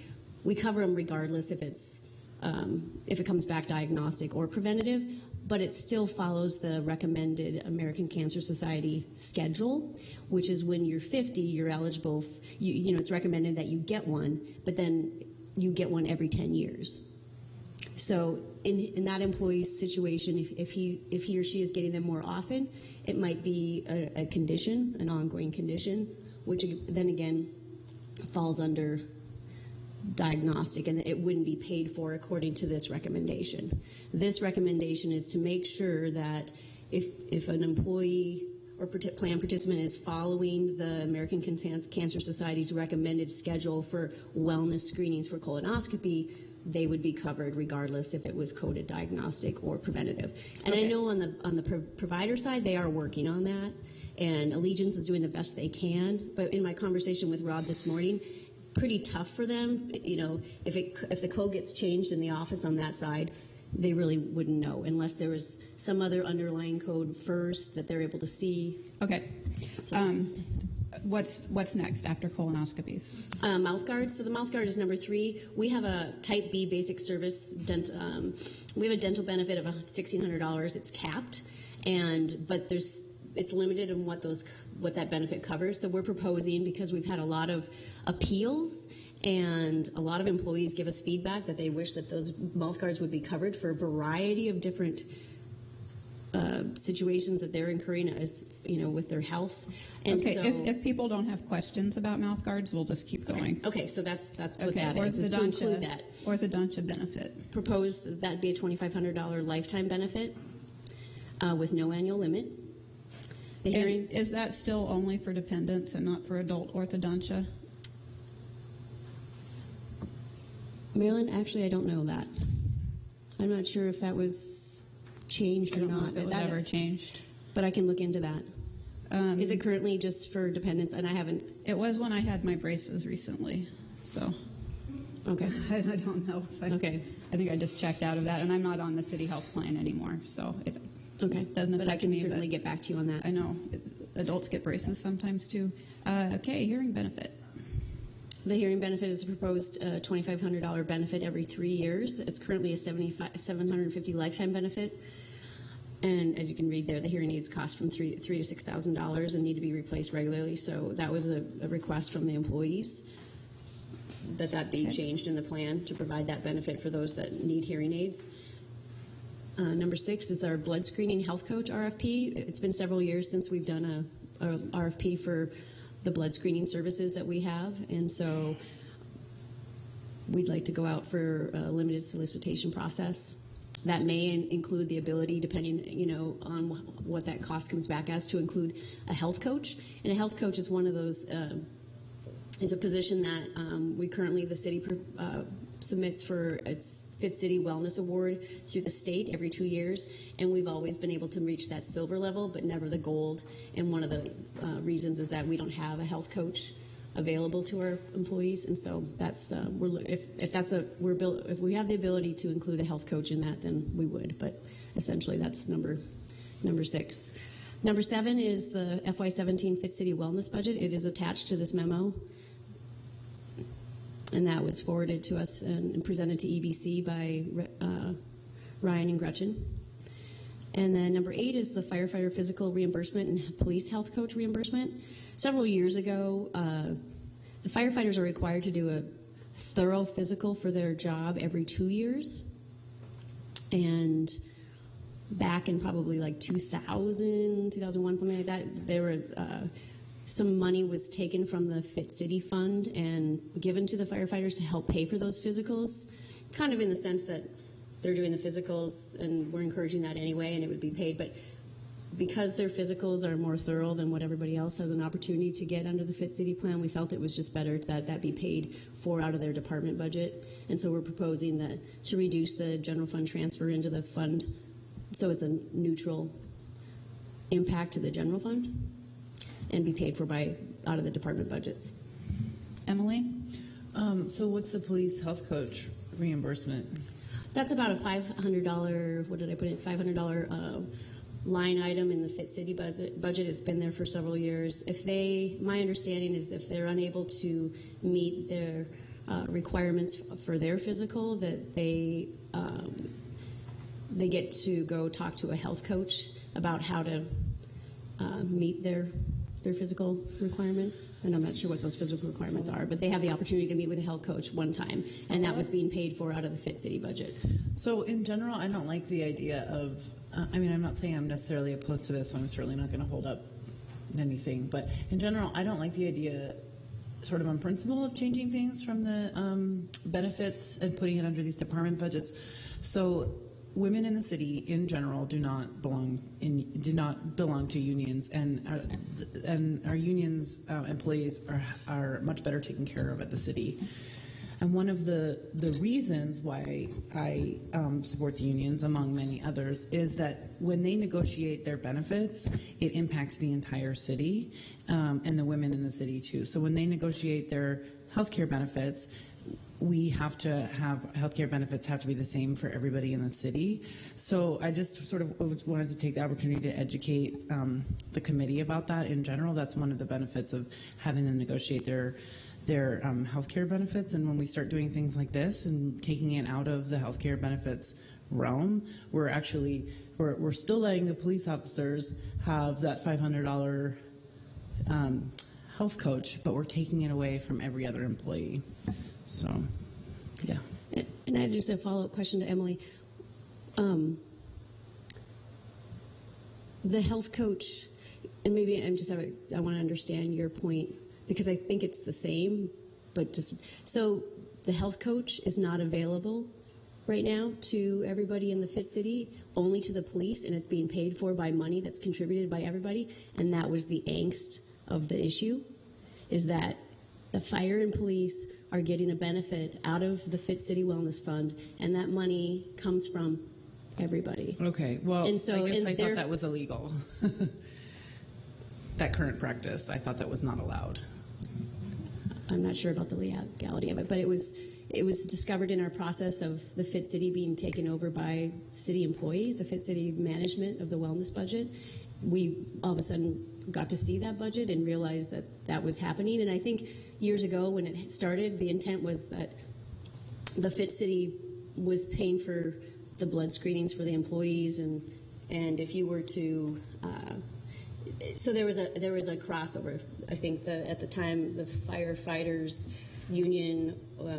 cover them regardless if it comes back diagnostic or preventative, but it still follows the recommended American Cancer Society schedule, which is when you're 50, you're eligible. It's recommended that you get one, but then you get one every 10 years. So in that employee's situation, if he or she is getting them more often, it might be a condition, an ongoing condition, which then again falls under diagnostic, and it wouldn't be paid for according to this recommendation. This recommendation is to make sure that if an employee or plan participant is following the American Cancer Society's recommended schedule for wellness screenings for colonoscopy, they would be covered regardless if it was coded diagnostic or preventative. And I know on the provider side, they are working on that, and Allegiance is doing the best they can. But in my conversation with Rob this morning, pretty tough for them. If the code gets changed in the office on that side, they really wouldn't know unless there was some other underlying code first that they're able to see. Okay. What's next after colonoscopies? Mouth guards. So the mouth guard is number 3. We have a Type B basic service. We have a dental benefit of $1,600. It's capped, but it's limited in what that benefit covers. So we're proposing, because we've had a lot of appeals and a lot of employees give us feedback that they wish that those mouth guards would be covered for a variety of different situations that they're incurring with their health. And okay, so, if people don't have questions about mouth guards, we'll just keep going. Okay, so that's what that is to include that. Orthodontia benefit. Propose that that'd be a $2,500 lifetime benefit with no annual limit. And is that still only for dependents and not for adult orthodontia? Marilyn, actually, I don't know that. I'm not sure if that was changed or not. If it was ever changed. But I can look into that. Is it currently just for dependents? And I haven't. It was when I had my braces recently. So. Okay. I don't know. Okay. I think I just checked out of that, and I'm not on the city health plan anymore, so it. Okay. Doesn't affect me. But I can certainly get back to you on that. I know. Adults get braces sometimes too. Okay, hearing benefit. The hearing benefit is a proposed $2,500 benefit every 3 years. It's currently a $750 lifetime benefit. And as you can read there, the hearing aids cost from $3,000 to $6,000 and need to be replaced regularly. So that was a request from the employees that be changed in the plan to provide that benefit for those that need hearing aids. Number 6 is our blood screening health coach RFP. It's been several years since we've done a RFP for the blood screening services that we have, and so we'd like to go out for a limited solicitation process. That may include the ability, depending on what that cost comes back as, to include a health coach. And a health coach is one of those is a position that we currently, the city submits for its Fit City Wellness Award through the state every 2 years, and we've always been able to reach that silver level, but never the gold. And one of the reasons is that we don't have a health coach available to our employees, and so that's if we have the ability to include a health coach in that, then we would. But essentially, that's number 6. Number 7 is the FY17 Fit City Wellness budget. It is attached to this memo, and that was forwarded to us and presented to EBC by Ryan and Gretchen. And then number 8 is the firefighter physical reimbursement and police health coach reimbursement. Several years ago, the firefighters are required to do a thorough physical for their job every 2 years. And back in probably like 2000, 2001, something like that, there were some money was taken from the Fit City Fund and given to the firefighters to help pay for those physicals, kind of in the sense that they're doing the physicals and we're encouraging that anyway and it would be paid. But because their physicals are more thorough than what everybody else has an opportunity to get under the Fit City plan, we felt it was just better that that be paid for out of their department budget. And so we're proposing that to reduce the general fund transfer into the fund so it's a neutral impact to the general fund and be paid for by out of the department budgets. Emily? So what's the police health coach reimbursement? That's about a $500, what did I put in, $500 line item in the Fit City budget. It's been there for several years. My understanding is if they're unable to meet their requirements for their physical, that they get to go talk to a health coach about how to meet their physical requirements. And I'm not sure what those physical requirements are, but they have the opportunity to meet with a health coach one time, and that was being paid for out of the Fit City budget. So in general, I don't like the idea of, I'm not saying I'm necessarily opposed to this, so I'm certainly not going to hold up anything, but in general, I don't like the idea sort of on principle of changing things from the benefits and putting it under these department budgets. So women in the city in general do not belong to unions, and our unions employees are much better taken care of at the city. And one of the reasons why I support the unions, among many others, is that when they negotiate their benefits, it impacts the entire city and the women in the city too. So when they negotiate their health care benefits, we have to have healthcare benefits have to be the same for everybody in the city. So I just sort of wanted to take the opportunity to educate the committee about that in general. That's one of the benefits of having them negotiate their healthcare benefits. And when we start doing things like this and taking it out of the healthcare benefits realm, we're still letting the police officers have that $500 health coach, but we're taking it away from every other employee. So, yeah. And I had just a follow-up question to Emily. The health coach, and maybe I want to understand your point, because I think it's the same, but so the health coach is not available right now to everybody in the Fit City, only to the police, and it's being paid for by money that's contributed by everybody, and that was the angst of the issue, is that the fire and police are getting a benefit out of the Fit City Wellness Fund, and that money comes from everybody. Okay, well, and so, I guess I thought that was illegal. That current practice, I thought that was not allowed. I'm not sure about the legality of it, but it was discovered in our process of the Fit City being taken over by city employees, the Fit City management of the wellness budget. We all of a sudden got to see that budget and realized that that was happening. And I think years ago when it started, the intent was that the Fit City was paying for the blood screenings for the employees, and if you were to so there was a crossover. I think at the time the firefighters union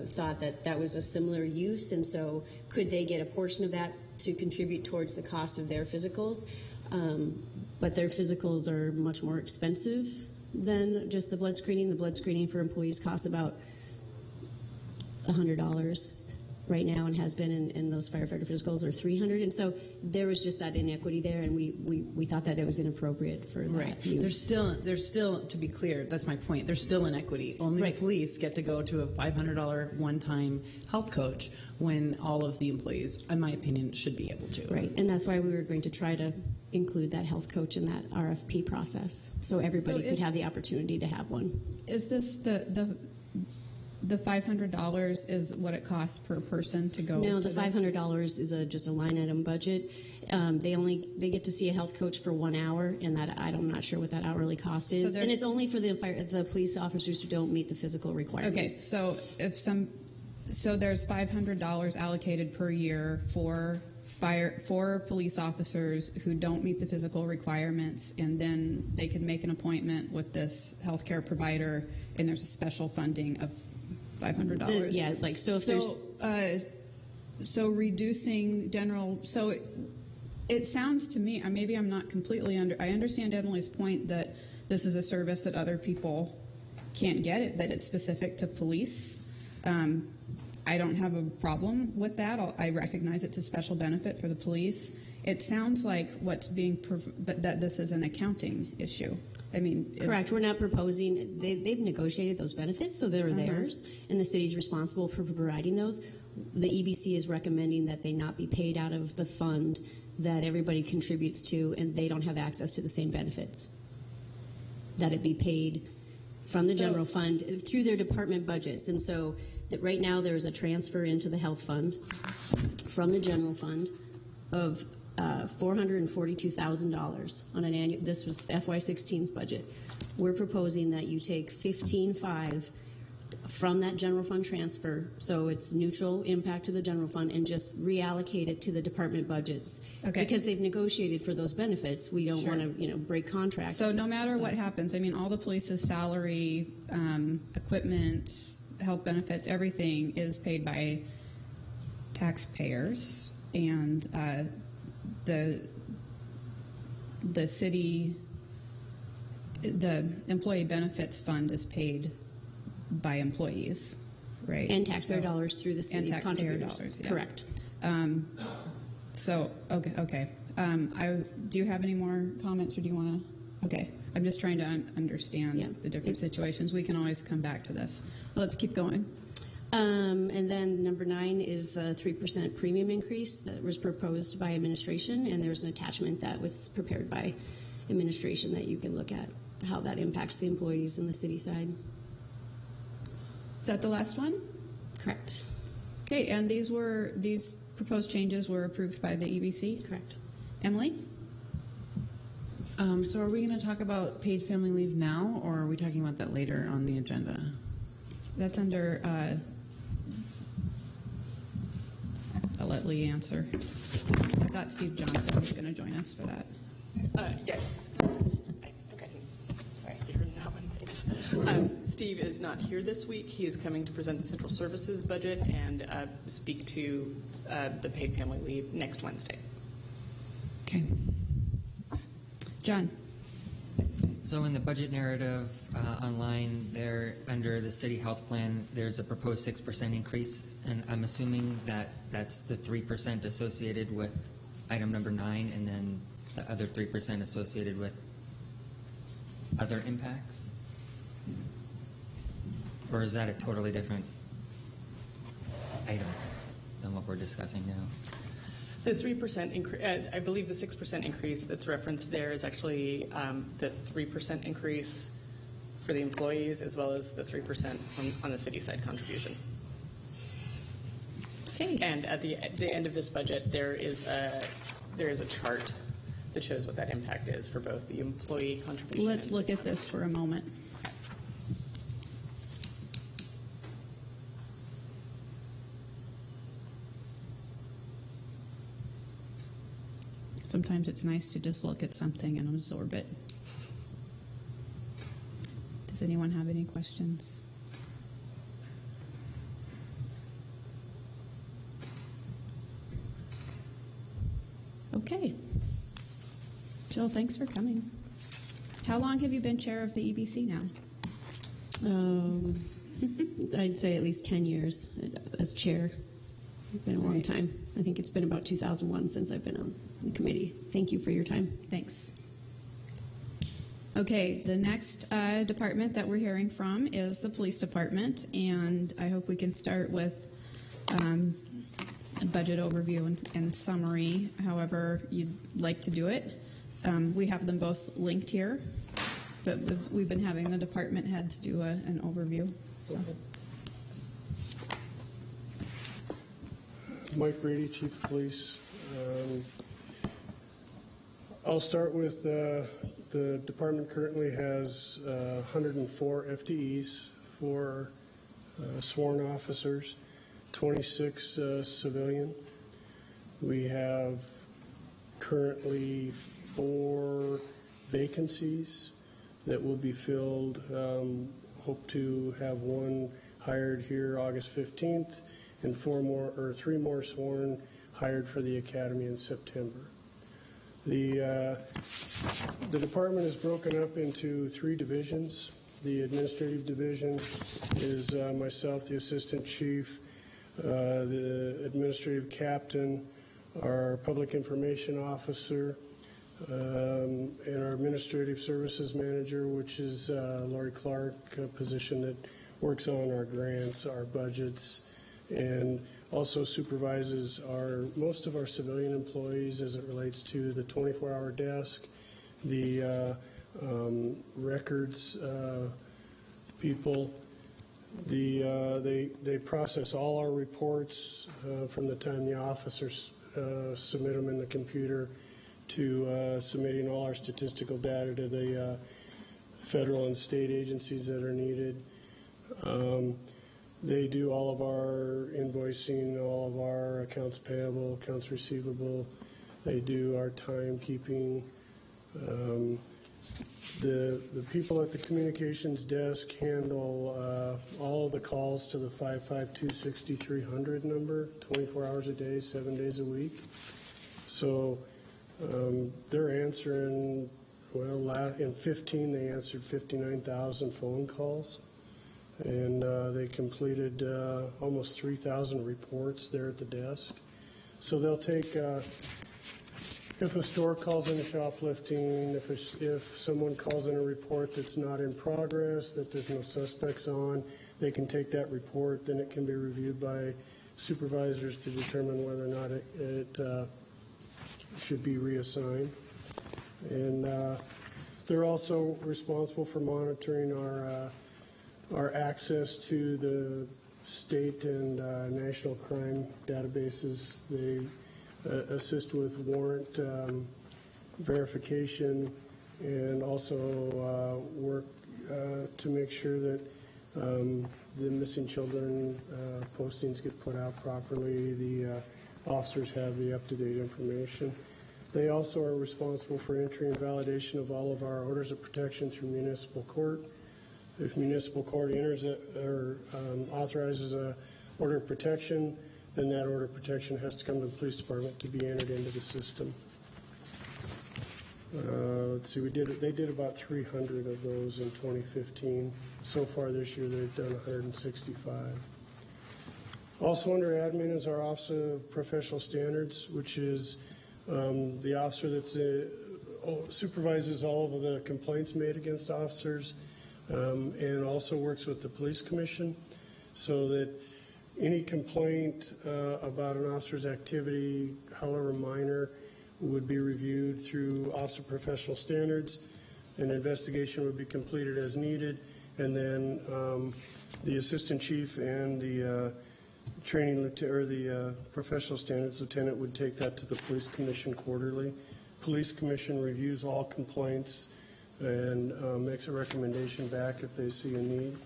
thought that was a similar use, and so could they get a portion of that to contribute towards the cost of their physicals? But their physicals are much more expensive than just the blood screening. The blood screening for employees costs about $100, right now and has been, and those firefighter physicals are 300. And so there was just that inequity there, and we thought that it was inappropriate for that. Right. use. There's still, to be clear, that's my point. There's still inequity. Only Right. the police get to go to a $500 one-time health coach when all of the employees, in my opinion, should be able to. Right, and that's why we were going to try to include that health coach in that RFP process, so everybody could have the opportunity to have one. Is this the $500 is what it costs per person to go? No, to the this? $500 is just a line item budget. They get to see a health coach for 1 hour, and that I'm not sure what that hourly cost is. So and it's only for the police officers who don't meet the physical requirements. Okay, so there's $500 allocated per year for police officers who don't meet the physical requirements, and then they can make an appointment with this healthcare provider, and there's a special funding of $500. So reducing general. So it sounds to me, maybe I'm not completely I understand Emily's point that this is a service that other people can't get it, that it's specific to police. I don't have a problem with that. I recognize it's a special benefit for the police. It sounds like what's being that this is an accounting issue. I mean, correct. We're not proposing. They've negotiated those benefits, so they're theirs, and the city's responsible for providing those. The EBC is recommending that they not be paid out of the fund that everybody contributes to, and they don't have access to the same benefits. That it be paid from the general fund through their department budgets, and so that right now there is a transfer into the health fund from the general fund of $442,000 on an annual. This was FY16's budget. We're proposing that you take 15.5 from that general fund transfer, so it's neutral impact to the general fund, and just reallocate it to the department budgets. Okay. Because they've negotiated for those benefits. We don't want to, break contracts. So no matter what happens, I mean, all the police's salary, equipment, health benefits, everything is paid by taxpayers, and the city, the employee benefits fund is paid by employees, right? And taxpayer dollars through the city's contributors. Dollars, yeah. Correct. Okay. Do you have any more comments, or do you want to? Okay. I'm just trying to understand the different situations. We can always come back to this. Let's keep going. And then number 9 is the 3% premium increase that was proposed by administration, and there's an attachment that was prepared by administration that you can look at how that impacts the employees in the city side. Is that the last one? Correct. Okay, and these proposed changes were approved by the EBC? Correct. Emily? So are we going to talk about paid family leave now, or are we talking about that later on the agenda? That's under, I'll let Lee answer. I thought Steve Johnson was going to join us for that. Yes. Okay. Sorry, here's that one. Thanks. Steve is not here this week. He is coming to present the central services budget and speak to the paid family leave next Wednesday. Okay. John. So in the budget narrative online there, under the city health plan, there's a proposed 6% increase, and I'm assuming that that's the 3% associated with item number 9, and then the other 3% associated with other impacts? Or is that a totally different item than what we're discussing now? The 3% increase, I believe the 6% increase that's referenced there is actually the 3% increase for the employees, as well as the 3% on the city side contribution. Okay. And at the end of this budget, there is a chart that shows what that impact is for both the employee contribution. Let's look at this for a moment. Sometimes it's nice to just look at something and absorb it. Does anyone have any questions? Okay. Jill, thanks for coming. How long have you been chair of the EBC now? I'd say at least 10 years as chair. It's been a long time. I think it's been about 2001 since I've been on the committee. Thank you for your time. Thanks. Okay, the next department that we're hearing from is the police department, and I hope we can start with a budget overview and summary, however you'd like to do it. We have them both linked here, but we've been having the department heads do an overview. So. Mike Brady, Chief of Police. I'll start with the department currently has 104 FTEs, 4 sworn officers, 26 civilian. We have currently 4 vacancies that will be filled. Hope to have 1 hired here August 15th, and 3 more sworn hired for the academy in September. The department is broken up into 3 divisions. The administrative division is myself, the assistant chief, the administrative captain, our public information officer, and our administrative services manager, which is Lori Clark, a position that works on our grants, our budgets, and also supervises most of our civilian employees as it relates to the 24-hour desk, the records people. They process all our reports from the time the officers submit them in the computer to submitting all our statistical data to the federal and state agencies that are needed. They do all of our invoicing, all of our accounts payable, accounts receivable. They do our timekeeping. The people at the communications desk handle all of the calls to the 552-6300 number, 24 hours a day, 7 days a week. So they're answering, well, in 15 they answered 59,000 phone calls. And they completed almost 3,000 reports there at the desk. So they'll take, if a store calls in shoplifting, if someone calls in a report that's not in progress, that there's no suspects on, they can take that report, then it can be reviewed by supervisors to determine whether or not it should be reassigned. And they're also responsible for monitoring our access to the state and national crime databases. They assist with warrant verification and also work to make sure that the missing children postings get put out properly. The officers have the up-to-date information. They also are responsible for entry and validation of all of our orders of protection through municipal court. If municipal court enters or authorizes a order of protection, then that order of protection has to come to the police department to be entered into the system. Let's see, they did about 300 of those in 2015. So far this year, they've done 165. Also under admin is our Office of Professional Standards, which is the officer that supervises all of the complaints made against officers. And also works with the police commission so that any complaint about an officer's activity, however minor, would be reviewed through Office of Professional Standards. An investigation would be completed as needed, and then the assistant chief and the the professional standards lieutenant would take that to the police commission quarterly. Police commission reviews all complaints and makes a recommendation back if they see a need.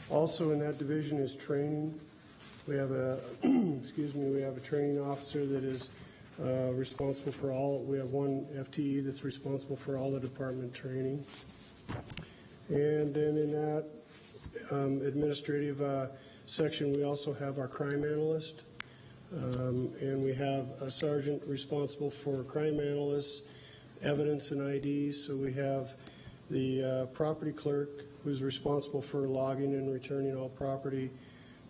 Also in that division is training. We have a we have a training officer that is responsible for all. We have 1 FTE that's responsible for all the department training. And then in that administrative section, we also have our crime analyst, and we have a sergeant responsible for crime analysts, evidence and IDs. So we have the property clerk who's responsible for logging and returning all property,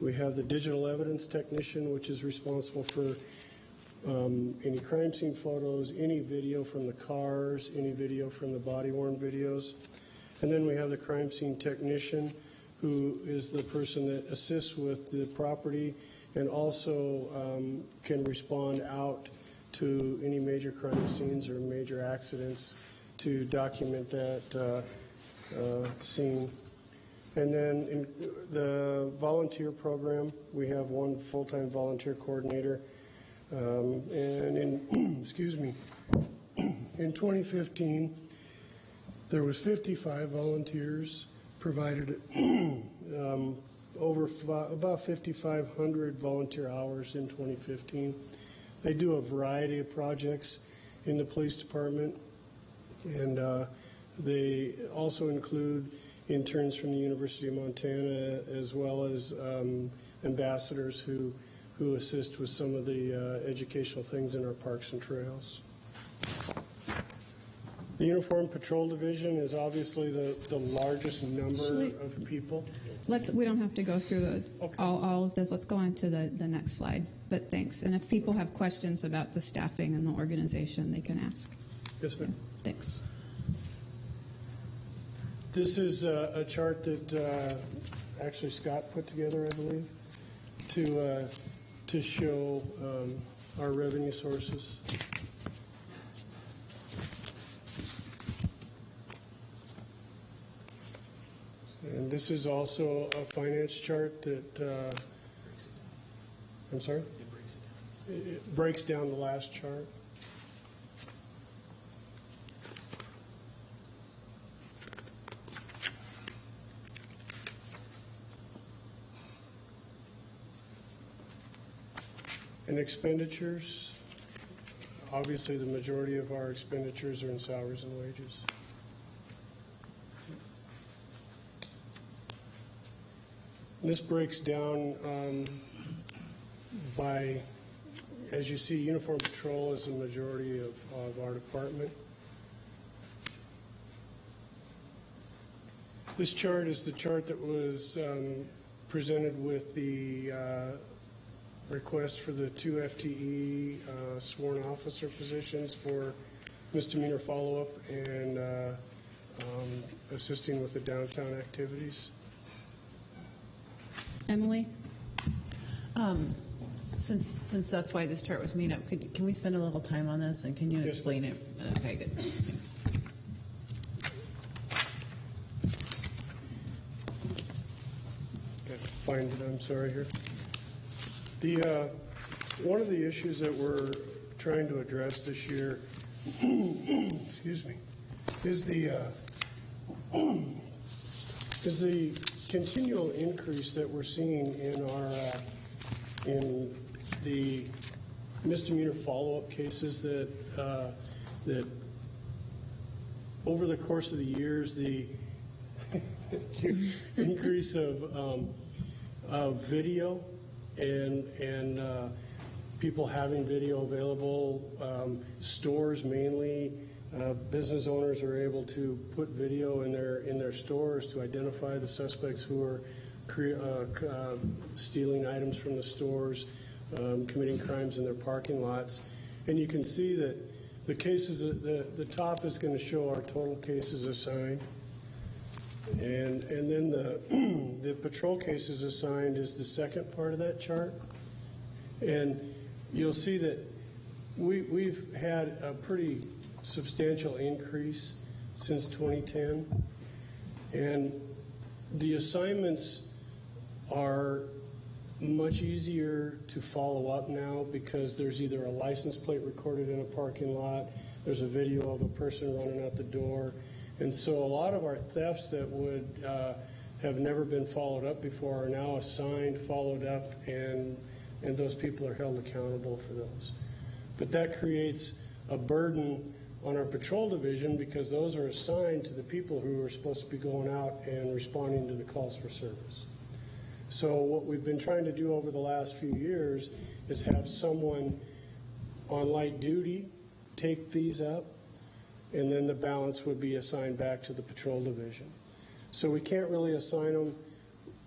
We have the digital evidence technician, which is responsible for any crime scene photos, any video from the cars, any video from the body-worn videos. And then we have the crime scene technician, who is the person that assists with the property and also can respond out to any major crime scenes or major accidents to document that scene. And then in the volunteer program, we have one full-time volunteer coordinator. And in, excuse me, in 2015, there was 55 volunteers provided over about 5,500 volunteer hours in 2015. They do a variety of projects in the police department, and they also include interns from the University of Montana, as well as ambassadors who assist with some of the educational things in our parks and trails. The Uniform Patrol Division is obviously the largest number of people. We don't have to go through all of this. Let's go on to the next slide. But thanks. And if people have questions about the staffing and the organization, they can ask. Yes, ma'am. Thanks. This is a chart that actually Scott put together, I believe, to show our revenue sources. And this is also a finance chart that, I'm sorry? It breaks down the last chart. And expenditures, obviously the majority of our expenditures are in salaries and wages. This breaks down by, as you see, Uniform Patrol is the majority of our department. This chart is the chart that was presented with the request for the 2 FTE sworn officer positions for misdemeanor follow-up and assisting with the downtown activities. Emily? Since that's why this chart was made up, can we spend a little time on this, and can you explain it? Okay, good. Thanks. Got to find it, I'm sorry here. One of the issues that we're trying to address this year, excuse me, is the continual increase that we're seeing in the misdemeanor follow-up cases that over the course of the years, the increase of video and people having video available, stores mainly, business owners are able to put video in their stores to identify the suspects who are stealing items from the stores, committing crimes in their parking lots. And you can see that the cases, the top is going to show our total cases assigned. And then the patrol cases assigned is the second part of that chart. And you'll see that we've had a pretty substantial increase since 2010. And the assignments are much easier to follow up now because there's either a license plate recorded in a parking lot, there's a video of a person running out the door. And so a lot of our thefts that would have never been followed up before are now assigned, followed up, and those people are held accountable for those. But that creates a burden on our patrol division because those are assigned to the people who are supposed to be going out and responding to the calls for service. So what we've been trying to do over the last few years is have someone on light duty take these up, and then the balance would be assigned back to the patrol division. So we can't really assign them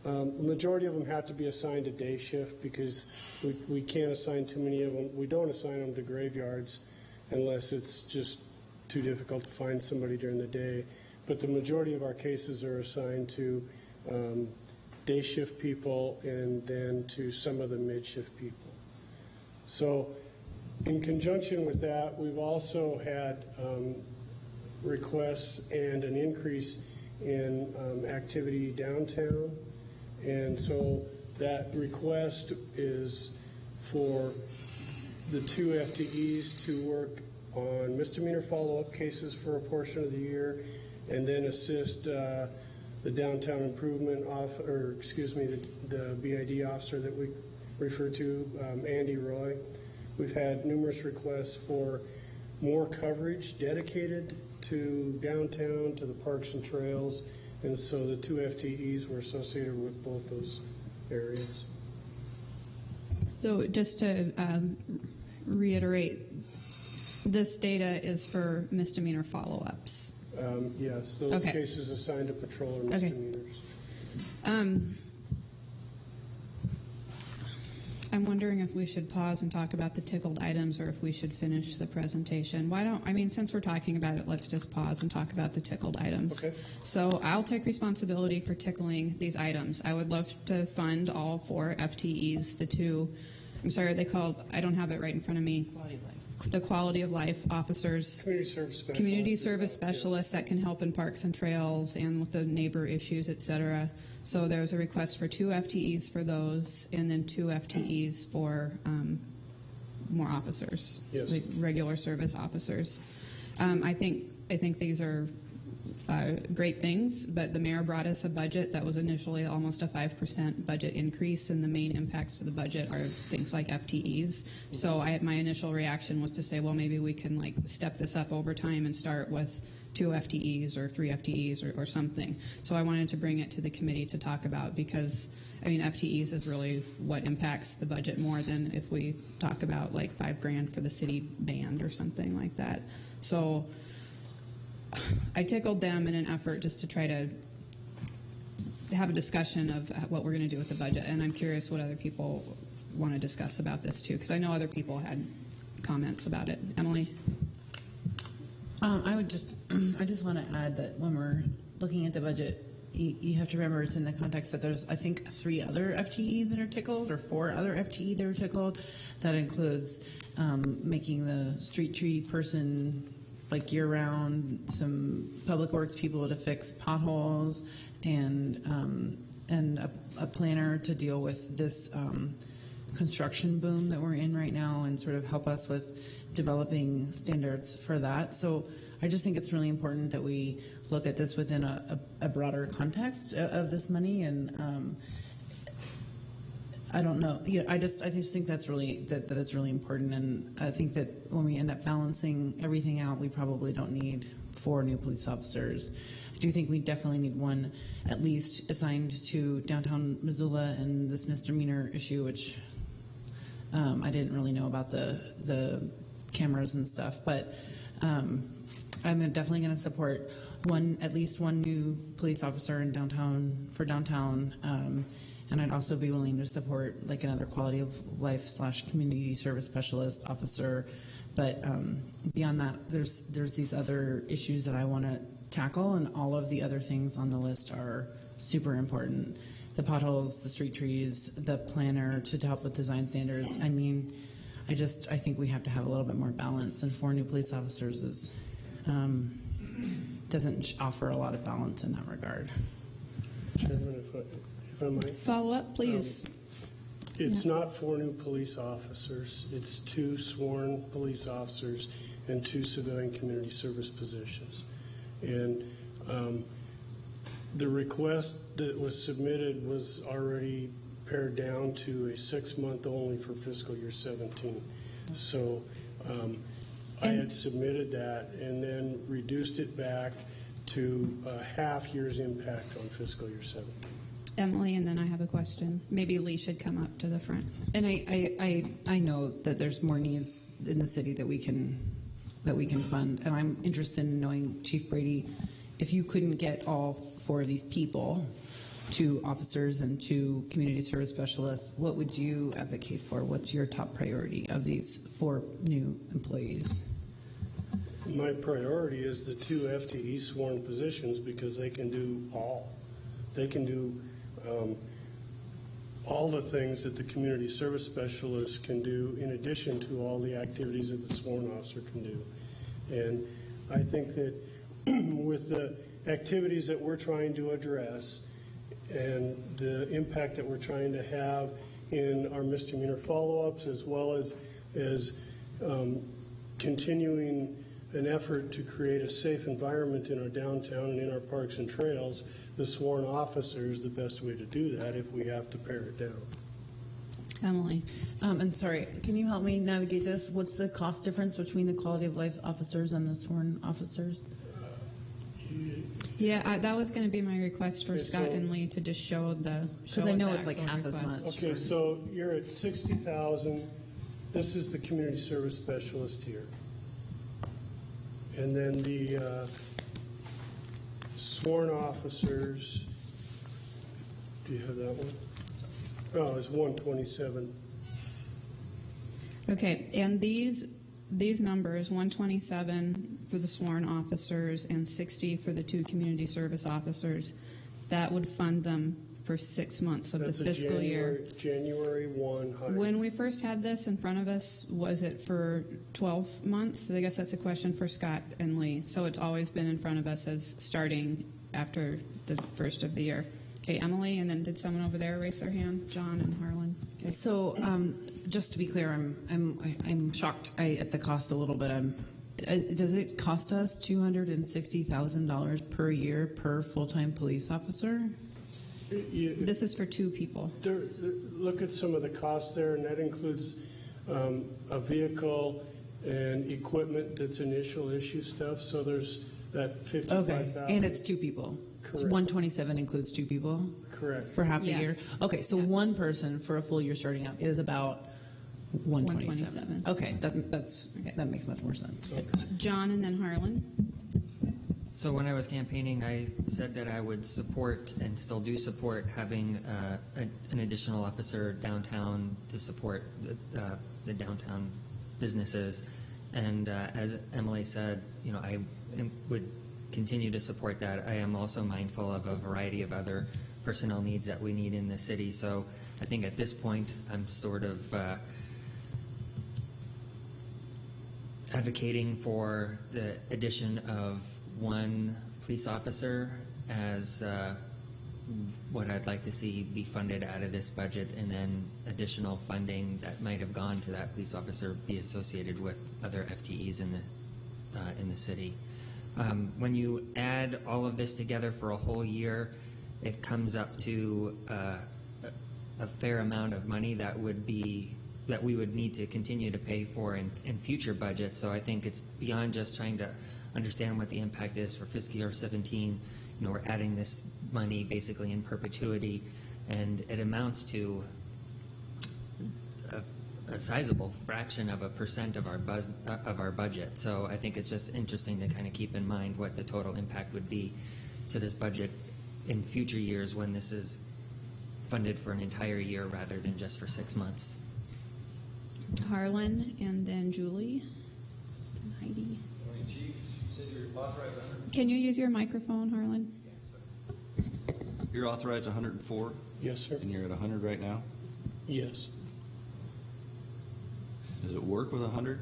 The majority of them have to be assigned a day shift because we can't assign too many of them. We don't assign them to graveyards unless it's just too difficult to find somebody during the day. But the majority of our cases are assigned to day shift people and then to some of the mid shift people. So in conjunction with that, we've also had requests and an increase in activity downtown. And so that request is for the 2 FTEs to work on misdemeanor follow-up cases for a portion of the year, and then assist the downtown improvement the BID officer that we refer to, Andy Roy. We've had numerous requests for more coverage dedicated to downtown, to the parks and trails, and so the 2 FTEs were associated with both those areas. So just to reiterate, this data is for misdemeanor follow-ups. Yes, those Okay. cases assigned to patrol or misdemeanors. I'm wondering if we should pause and talk about the tickled items or if we should finish the presentation. Since we're talking about it, let's just pause and talk about the tickled items. Okay. So I'll take responsibility for tickling these items. I would love to fund all 4 FTEs, the 2, I'm sorry, are they called, I don't have it right in front of me. Quality of life. The quality of life officers. Community service specialists that can help in parks and trails and with the neighbor issues, et cetera. So there's a request for 2 FTEs for those, and then 2 FTEs for more officers, yes, like regular service officers. I think these are great things, but the mayor brought us a budget that was initially almost a 5% budget increase, and the main impacts to the budget are things like FTEs. So my initial reaction was to say, well, maybe we can step this up over time and start with 2 FTEs or 3 FTEs or something. So I wanted to bring it to the committee to talk about, because FTEs is really what impacts the budget more than if we talk about $5,000 for the city band or something like that. So I tickled them in an effort just to try to have a discussion of what we're going to do with the budget, and I'm curious what other people want to discuss about this too, because I know other people had comments about it. Emily? I just want to add that when we're looking at the budget, you have to remember it's in the context that there's, I think, 3 other FTE that are tickled, or 4 other FTE that are tickled. That includes making the street tree person year-round, some public works people to fix potholes, and a planner to deal with this construction boom that we're in right now and sort of help us with developing standards for that. So I just think it's really important that we look at this within a broader context of this money, and I don't know. I just think that's really that it's really important, and I think that when we end up balancing everything out, we probably don't need 4 new police officers. I do think we definitely need 1 at least assigned to downtown Missoula and this misdemeanor issue, which I didn't really know about the cameras and stuff, but I'm definitely going to support at least one new police officer in downtown for downtown. And I'd also be willing to support another quality of life / community service specialist officer. But beyond that, there's these other issues that I want to tackle, and all of the other things on the list are super important. The potholes, the street trees, the planner to help with design standards. I think we have to have a little bit more balance, and 4 new police officers doesn't offer a lot of balance in that regard. Chairman, if I might. Follow up, please. It's not 4 new police officers. It's 2 sworn police officers and 2 civilian community service positions. And the request that was submitted was already pared down to a 6-month only for fiscal year 17. So I had submitted that and then reduced it back to a half year's impact on fiscal year 17. Emily, and then I have a question. Maybe Lee should come up to the front. And I know that there's more needs in the city that we can fund, and I'm interested in knowing, Chief Brady, if you couldn't get all 4 of these people, 2 officers and 2 community service specialists, what would you advocate for? What's your top priority of these 4 new employees? My priority is the 2 FTE sworn positions because they can do all. They can do all the things that the community service specialist can do in addition to all the activities that the sworn officer can do. And I think that with the activities that we're trying to address and the impact that we're trying to have in our misdemeanor follow-ups, as well as continuing an effort to create a safe environment in our downtown and in our parks and trails, the sworn officer is the best way to do that if we have to pare it down. Emily. And sorry, can you help me navigate this? What's the cost difference between the quality of life officers and the sworn officers? Yeah, that was going to be my request for Scott and Lee to just show the. Because I know it's like half as much. Okay, so you're at 60,000. This is the community service specialist here. And then the sworn officers, do you have that one? Oh, it's 127. Okay, and these numbers, 127 for the sworn officers and 60 for the 2 community service officers, that would fund them for 6 months of That's the fiscal year. January 1 hire. When we first had this in front of us, was it for 12 months? I guess that's a question for Scott and Lee. So it's always been in front of us as starting after the first of the year. Okay, Emily, and then did someone over there raise their hand? John and Harlan. Okay. So just to be clear, I'm shocked at the cost a little bit. Does it cost us $260,000 per year per full-time police officer? This is for 2 people. Look at some of the costs there, and that includes a vehicle and equipment that's initial issue stuff. So there's that $55,000. Okay, and it's 2 people. Correct. So 127 includes 2 people? Correct. For half a year? Okay, so one person for a full year starting out is about 127. Okay, that makes much more sense. Okay. John and then Harlan. So when I was campaigning, I said that I would support and still do support having an additional officer downtown to support the downtown businesses. And as Emily said, I would continue to support that. I am also mindful of a variety of other personnel needs that we need in the city. So I think at this point, I'm sort of advocating for the addition of 1 police officer as what I'd like to see be funded out of this budget, and then additional funding that might have gone to that police officer be associated with other FTEs in the city. When you add all of this together for a whole year, it comes up to a fair amount of money that we would need to continue to pay for in future budgets. So I think it's beyond just trying to understand what the impact is for fiscal year 17. We're adding this money basically in perpetuity, and it amounts to a sizable fraction of a % of our budget. So I think it's just interesting to kind of keep in mind what the total impact would be to this budget in future years when this is funded for an entire year rather than just for 6 months. Harlan and then Julie and Heidi. Chief, you said you're authorized 100. Can you use your microphone, Harlan? You're authorized 104? Yes, sir. And you're at 100 right now? Yes. Does it work with 100?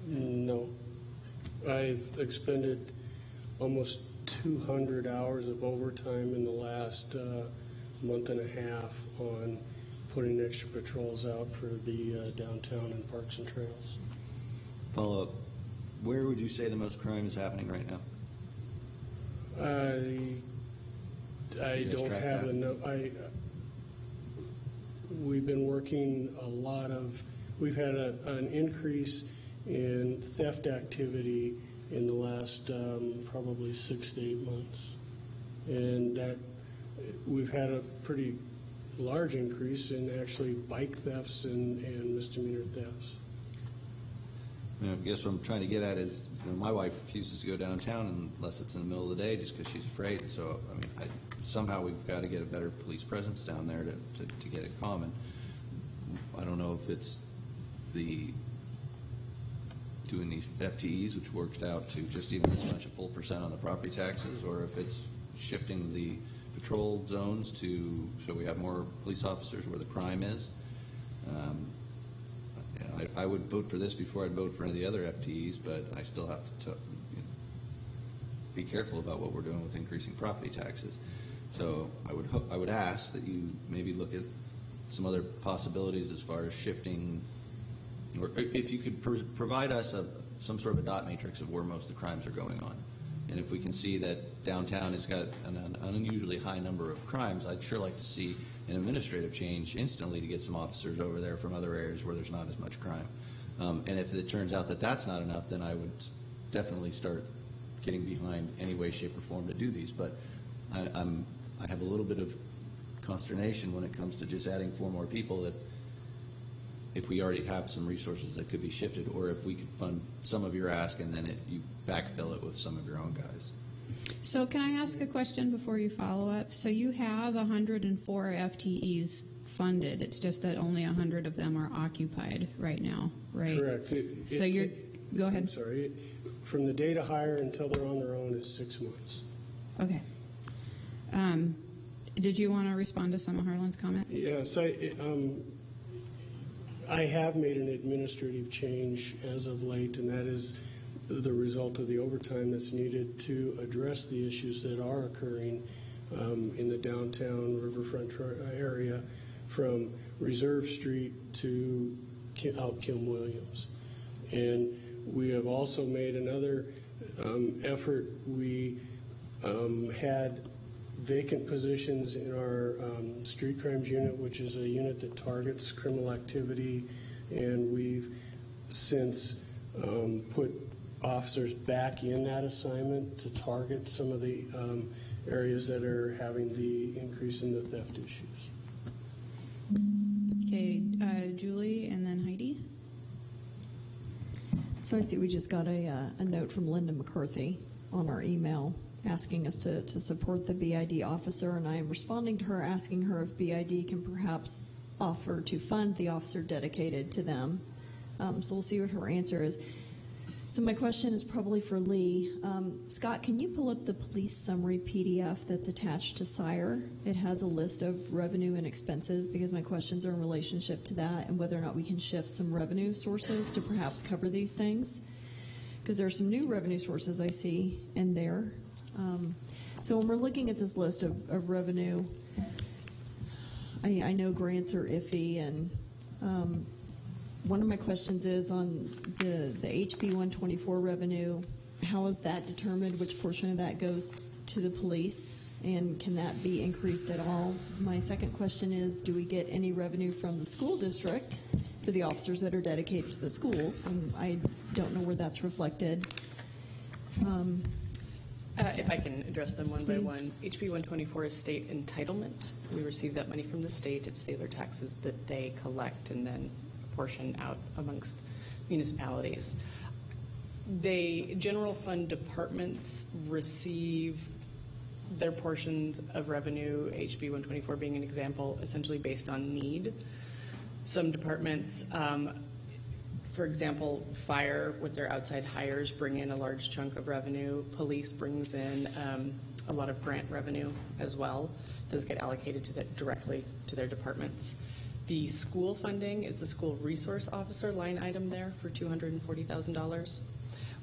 No. I've expended almost 200 hours of overtime in the last month and a half on putting extra patrols out for the downtown and parks and trails. Follow up. Where would you say the most crime is happening right now? I don't have the no. We've been working a lot of. We've had an increase in theft activity in the last probably 6 to 8 months, and that we've had a pretty large increase in actually bike thefts and misdemeanor thefts. I guess what I'm trying to get at is, my wife refuses to go downtown unless it's in the middle of the day just because she's afraid. So, somehow we've got to get a better police presence down there to get it common. I don't know if it's the doing these FTEs, which worked out to just even as much a full % on the property taxes, or if it's shifting the patrol zones so we have more police officers where the crime is. I would vote for this before I'd vote for any of the other FTEs, but I still have to be careful about what we're doing with increasing property taxes. So I would ask that you maybe look at some other possibilities as far as shifting, or if you could provide us some sort of a dot matrix of where most of the crimes are going on. And if we can see that downtown has got an unusually high number of crimes, I'd sure like to see an administrative change instantly to get some officers over there from other areas where there's not as much crime. And if it turns out that that's not enough, then I would definitely start getting behind any way, shape, or form to do these. But I have a little bit of consternation when it comes to just adding 4 more people if we already have some resources that could be shifted, or if we could fund some of your ask and then you backfill it with some of your own guys. So can I ask a question before you follow up? So you have 104 FTEs funded. It's just that only 100 of them are occupied right now, right? Correct. Go ahead. I'm sorry. From the day to hire until they're on their own is 6 months. Okay. Did you want to respond to some of Harlan's comments? Yes, I have made an administrative change as of late, and that is the result of the overtime that's needed to address the issues that are occurring in the downtown riverfront area from Reserve Street to out Kim Williams. And we have also made another effort. We had vacant positions in our street crimes unit, which is a unit that targets criminal activity, and we've since put officers back in that assignment to target some of the areas that are having the increase in the theft issues. Okay, Julie and then Heidi. So I see we just got a note from Linda McCarthy on our email asking us to support the BID officer, and I am responding to her asking her if BID can perhaps offer to fund the officer dedicated to them. So we'll see what her answer is. So my question is probably for Lee. Scott, can you pull up the police summary PDF that's attached to SIRE? It has a list of revenue and expenses, because my questions are in relationship to that and whether or not we can shift some revenue sources to perhaps cover these things. Because there are some new revenue sources I see in there. So when we're looking at this list of revenue, I know grants are iffy, and one of my questions is on the HB 124 revenue. How is that determined? Which portion of that goes to the police, and can that be increased at all? My second question is, do we get any revenue from the school district for the officers that are dedicated to the schools? And I don't know where that's reflected. If I can address them one by one. HB 124 is state entitlement. We receive that money from the state. It's the other taxes that they collect and then portion out amongst municipalities. General fund departments receive their portions of revenue, HB 124 being an example, essentially based on need. Some departments, for example, fire with their outside hires bring in a large chunk of revenue. Police brings in a lot of grant revenue as well. Those get allocated directly to their departments. The school funding is the school resource officer line item there for $240,000.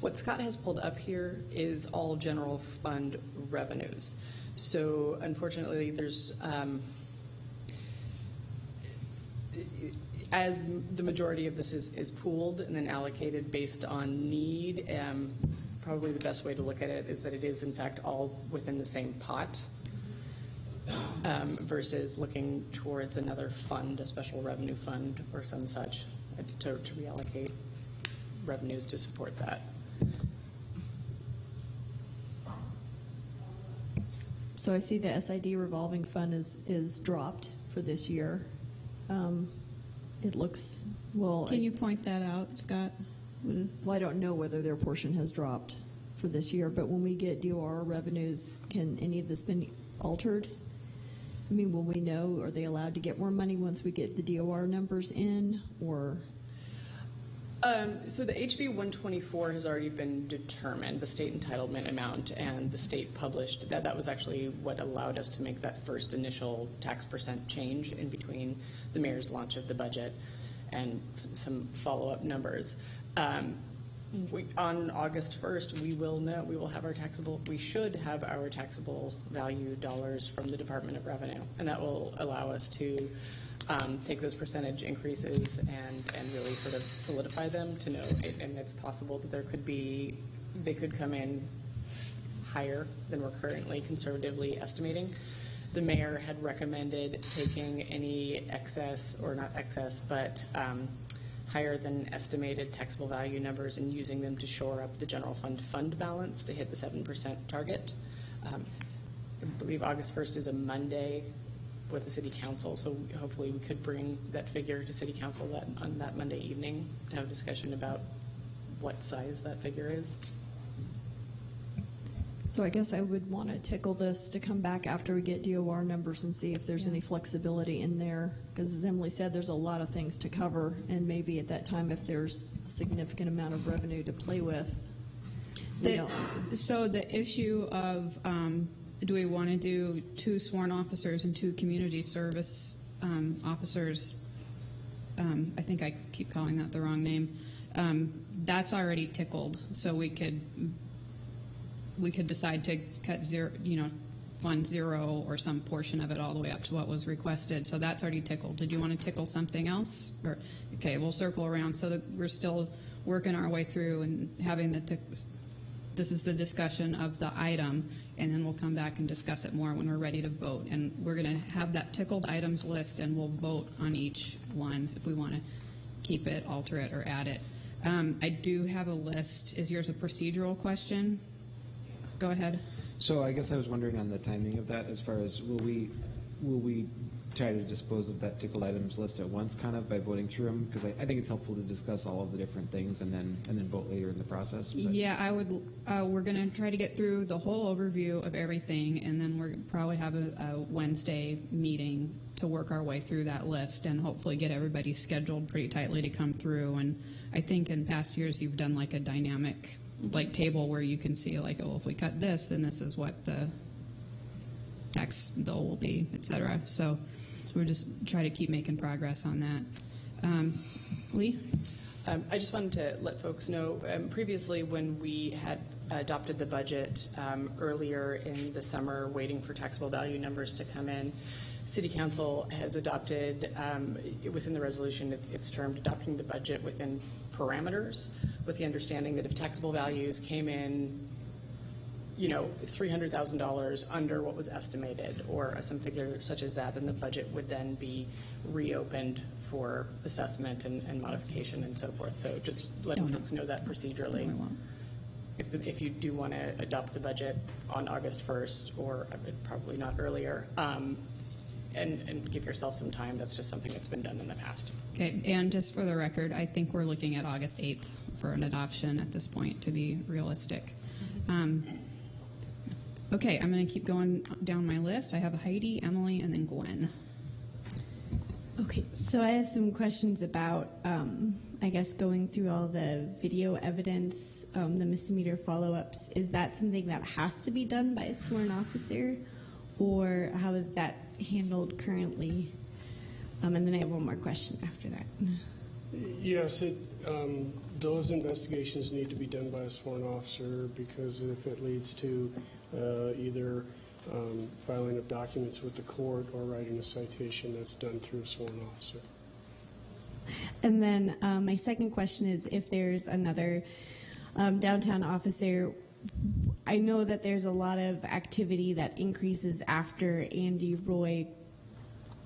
What Scott has pulled up here is all general fund revenues. So unfortunately, there's as the majority of this is pooled and then allocated based on need, probably the best way to look at it is that it is in fact all within the same pot, versus looking towards another fund, a special revenue fund or some such, to reallocate revenues to support that. So I see the SID revolving fund is dropped for this year. It looks, well... Can you point that out, Scott? Well, I don't know whether their portion has dropped for this year, but when we get DOR revenues, can any of this be altered? I mean, will we know, are they allowed to get more money once we get the DOR numbers in, or? So the HB 124 has already been determined, the state entitlement amount, and the state published that. That was actually what allowed us to make that first initial tax percent change in between the mayor's launch of the budget and some follow-up numbers. On August 1st, we will know, we should have our taxable value dollars from the Department of Revenue, and that will allow us to take those percentage increases and really sort of solidify them to know, and it's possible that they could come in higher than we're currently conservatively estimating. The mayor had recommended taking any excess, or not excess, but higher than estimated taxable value numbers and using them to shore up the general fund balance to hit the 7% target. I believe August 1st is a Monday with the city council, so hopefully we could bring that figure to city council on that Monday evening to have a discussion about what size that figure is. So I guess I would want to tickle this to come back after we get DOR numbers and see if there's any flexibility in there. Because as Emily said, there's a lot of things to cover, and maybe at that time, if there's a significant amount of revenue to play with. So the issue of do we want to do 2 sworn officers and 2 community service officers? I think I keep calling that the wrong name. That's already tickled, so we could decide to cut zero, fund 0 or some portion of it all the way up to what was requested. So that's already tickled. Did you want to tickle something else? Or, okay, we'll circle around. So we're still working our way through and having this is the discussion of the item, and then we'll come back and discuss it more when we're ready to vote. And we're going to have that tickled items list, and we'll vote on each one if we want to keep it, alter it, or add it. I do have a list. Is yours a procedural question? Go ahead. So I guess I was wondering on the timing of that, as far as will we try to dispose of that tickled items list at once, kind of by voting through them? Because I think it's helpful to discuss all of the different things and then vote later in the process. But. Yeah, I would. We're going to try to get through the whole overview of everything, and then we're probably have a Wednesday meeting to work our way through that list and hopefully get everybody scheduled pretty tightly to come through. And I think in past years you've done like a dynamic table where you can see like, oh, if we cut this, then this is what the tax bill will be, et cetera. So we're just try to keep making progress on that. Lee? I just wanted to let folks know, previously when we had adopted the budget earlier in the summer, waiting for taxable value numbers to come in, City Council has adopted, within the resolution, it's termed adopting the budget within parameters, with the understanding that if taxable values came in, $300,000 under what was estimated, or some figure such as that, then the budget would then be reopened for assessment and modification and so forth. So just letting folks know that procedurally. If you do want to adopt the budget on August 1st, or probably not earlier, and give yourself some time, that's just something that's been done in the past. Okay, and just for the record, I think we're looking at August 8th for an adoption at this point, to be realistic. Okay, I'm going to keep going down my list. I have Heidi, Emily, and then Gwen. Okay, so I have some questions about, I guess, going through all the video evidence, the misdemeanor follow-ups. Is that something that has to be done by a sworn officer, or how is that handled currently? And then I have one more question after that. Yes, those investigations need to be done by a sworn officer, because if it leads to either filing of documents with the court or writing a citation, that's done through a sworn officer. And then my second question is, if there's another downtown officer, I know that there's a lot of activity that increases after Andy Roy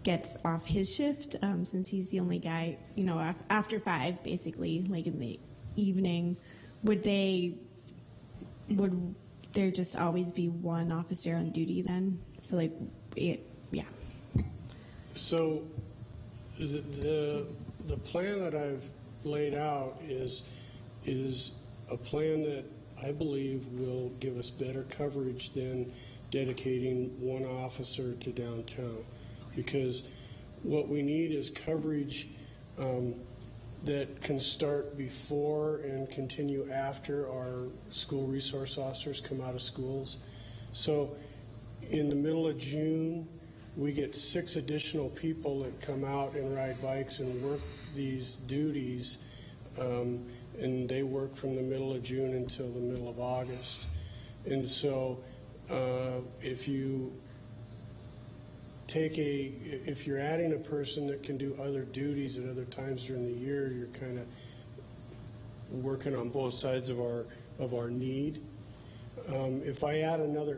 gets off his shift, since he's the only guy, after 5, basically, like in the evening. Would there just always be one officer on duty then? So yeah. So the plan that I've laid out is a plan that I believe will give us better coverage than dedicating one officer to downtown, because what we need is coverage that can start before and continue after our school resource officers come out of schools. So in the middle of June, we get 6 additional people that come out and ride bikes and work these duties, and they work from the middle of June until the middle of August. And so if you're adding a person that can do other duties at other times during the year, you're kind of working on both sides of our need. If I add another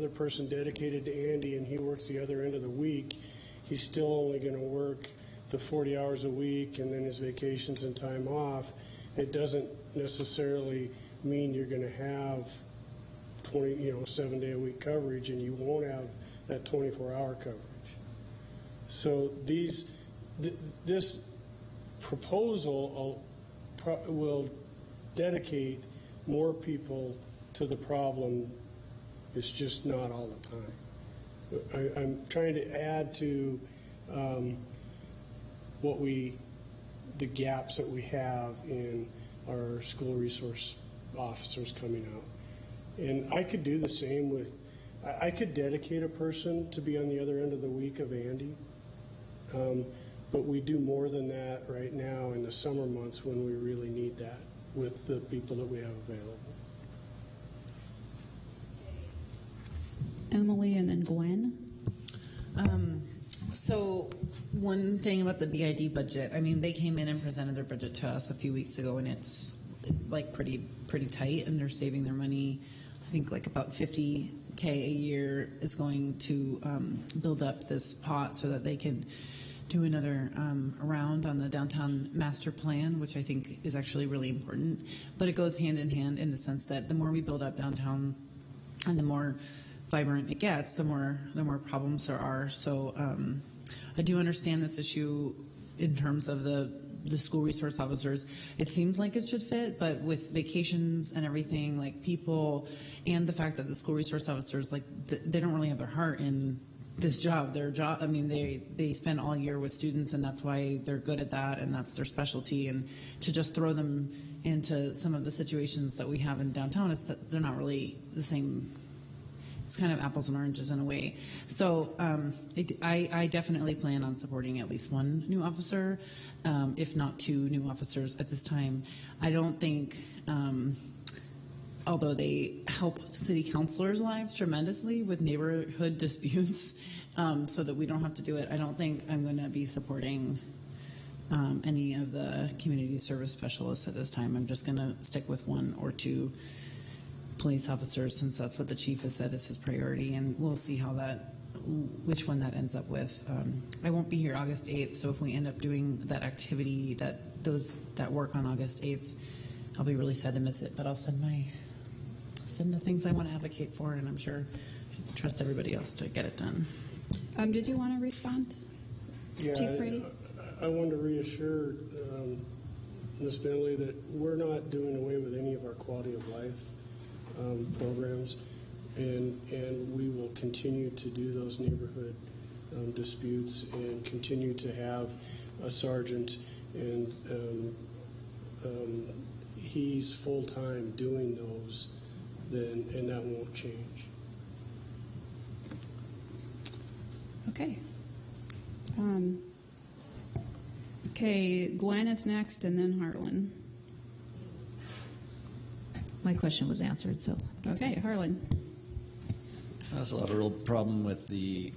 person dedicated to Andy, and he works the other end of the week, he's still only going to work the 40 hours a week and then his vacations and time off. It doesn't necessarily mean you're going to have 7-day-a-week coverage, and you won't have that 24-hour coverage. So this proposal will dedicate more people to the problem. It's just not all the time. I'm trying to add to the gaps that we have in our school resource officers coming out. And I could do the same I could dedicate a person to be on the other end of the week of Andy, but we do more than that right now in the summer months when we really need that with the people that we have available. Emily and then Gwen. So one thing about the BID budget, I mean, they came in and presented their budget to us a few weeks ago, and it's like pretty tight, and they're saving their money. I think like about $50K a year is going to build up this pot so that they can do another round on the downtown master plan, which I think is actually really important. But it goes hand in hand in the sense that the more we build up downtown and the more vibrant it gets, the more problems there are. So I do understand this issue in terms of the school resource officers. It seems like it should fit, but with vacations and everything, like people, and the fact that the school resource officers, like they don't really have their heart in this job. Their job, I mean, they spend all year with students, and that's why they're good at that, and that's their specialty. And to just throw them into some of the situations that we have in downtown, they're not really the same. It's kind of apples and oranges in a way. So I definitely plan on supporting at least one new officer, if not 2 new officers at this time. I don't think, although they help city councilors' lives tremendously with neighborhood disputes so that we don't have to do it, I don't think I'm going to be supporting any of the community service specialists at this time. I'm just going to stick with 1 or 2 police officers, since that's what the chief has said is his priority, and we'll see which one that ends up with. I won't be here August 8th, so if we end up doing that activity, that work on August 8th, I'll be really sad to miss it, but I'll send the things I want to advocate for, and I'm sure I trust everybody else to get it done. Did you want to respond, Chief Brady? I want to reassure Ms. Bentley that we're not doing away with any of our quality of life programs, and we will continue to do those neighborhood disputes and continue to have a sergeant, and he's full-time doing those, and that won't change. Okay. Okay, Gwen is next, and then Harlan. My question was answered, so. Okay, Harlan. I also have a real problem with the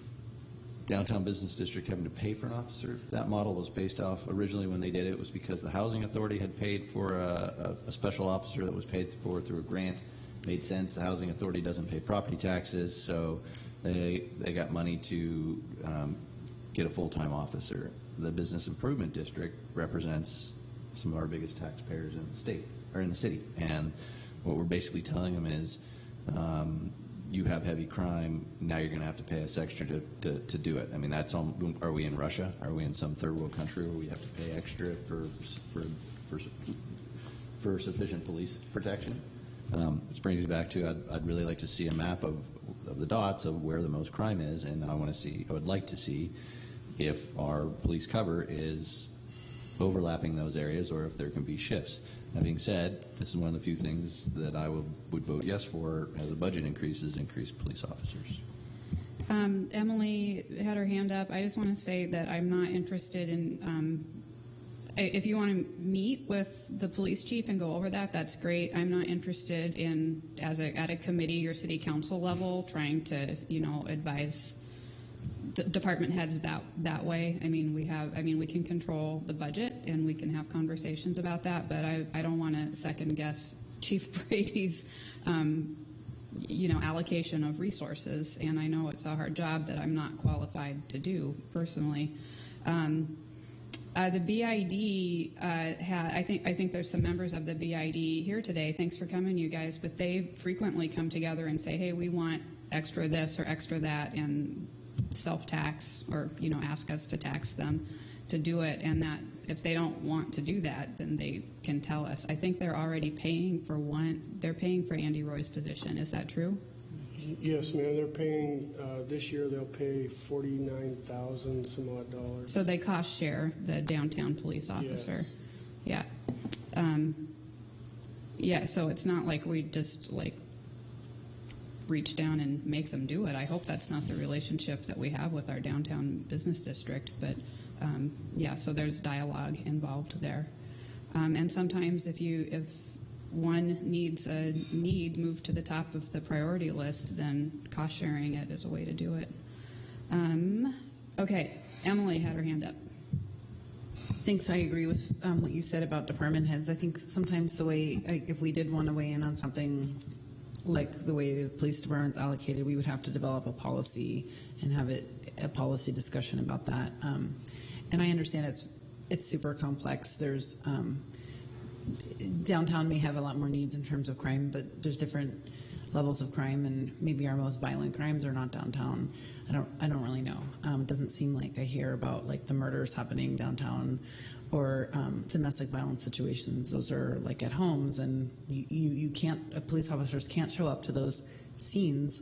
downtown business district having to pay for an officer. That model was based off, originally when they did it, was because the housing authority had paid for a special officer that was paid for through a grant. Made sense. The housing authority doesn't pay property taxes, so they got money to get a full-time officer. The business improvement district represents some of our biggest taxpayers in the state, or in the city, and what we're basically telling them is, you have heavy crime, now you're going to have to pay us extra to do it. I mean, are we in Russia? Are we in some third world country where we have to pay extra for sufficient police protection? Which brings me back to, I'd really like to see a map of of the dots of where the most crime is, and I would like to see if our police cover is overlapping those areas or if there can be shifts. That being said, this is one of the few things that I would vote yes for as a budget increase is increased police officers. Emily had her hand up. I just want to say that I'm not interested in, if you want to meet with the police chief and go over that, that's great. I'm not interested in, at a committee or city council level, trying to, advise department heads that way. We can control the budget and we can have conversations about that, but I don't want to second guess Chief Brady's allocation of resources, and I know it's a hard job that I'm not qualified to do personally. The BID I think there's some members of the BID here today. Thanks for coming, you guys. But they frequently come together and say, "Hey, we want extra this or extra that," and self-tax or ask us to tax them to do it. And that if they don't want to do that, then they can tell us. I think they're already paying for one. They're paying for Andy Roy's position. Is that true? Yes, ma'am. They're paying this year. They'll pay $49,000 some odd dollars. So they cost share the downtown police officer. Yes. Yeah. So it's not like we just reach down and make them do it. I hope that's not the relationship that we have with our downtown business district. But so there's dialogue involved there. And sometimes if one needs a need moved to the top of the priority list, then cost sharing it is a way to do it. Okay, Emily had her hand up. Thanks. I agree with what you said about department heads. I think sometimes if we did want to weigh in on something like the way the police department's allocated, we would have to develop a policy and have a policy discussion about that. And I understand it's super complex. There's downtown may have a lot more needs in terms of crime, but there's different levels of crime, and maybe our most violent crimes are not downtown. I don't really know. It doesn't seem like I hear about the murders happening downtown or domestic violence situations. Those are at homes, and you can't. Police officers can't show up to those scenes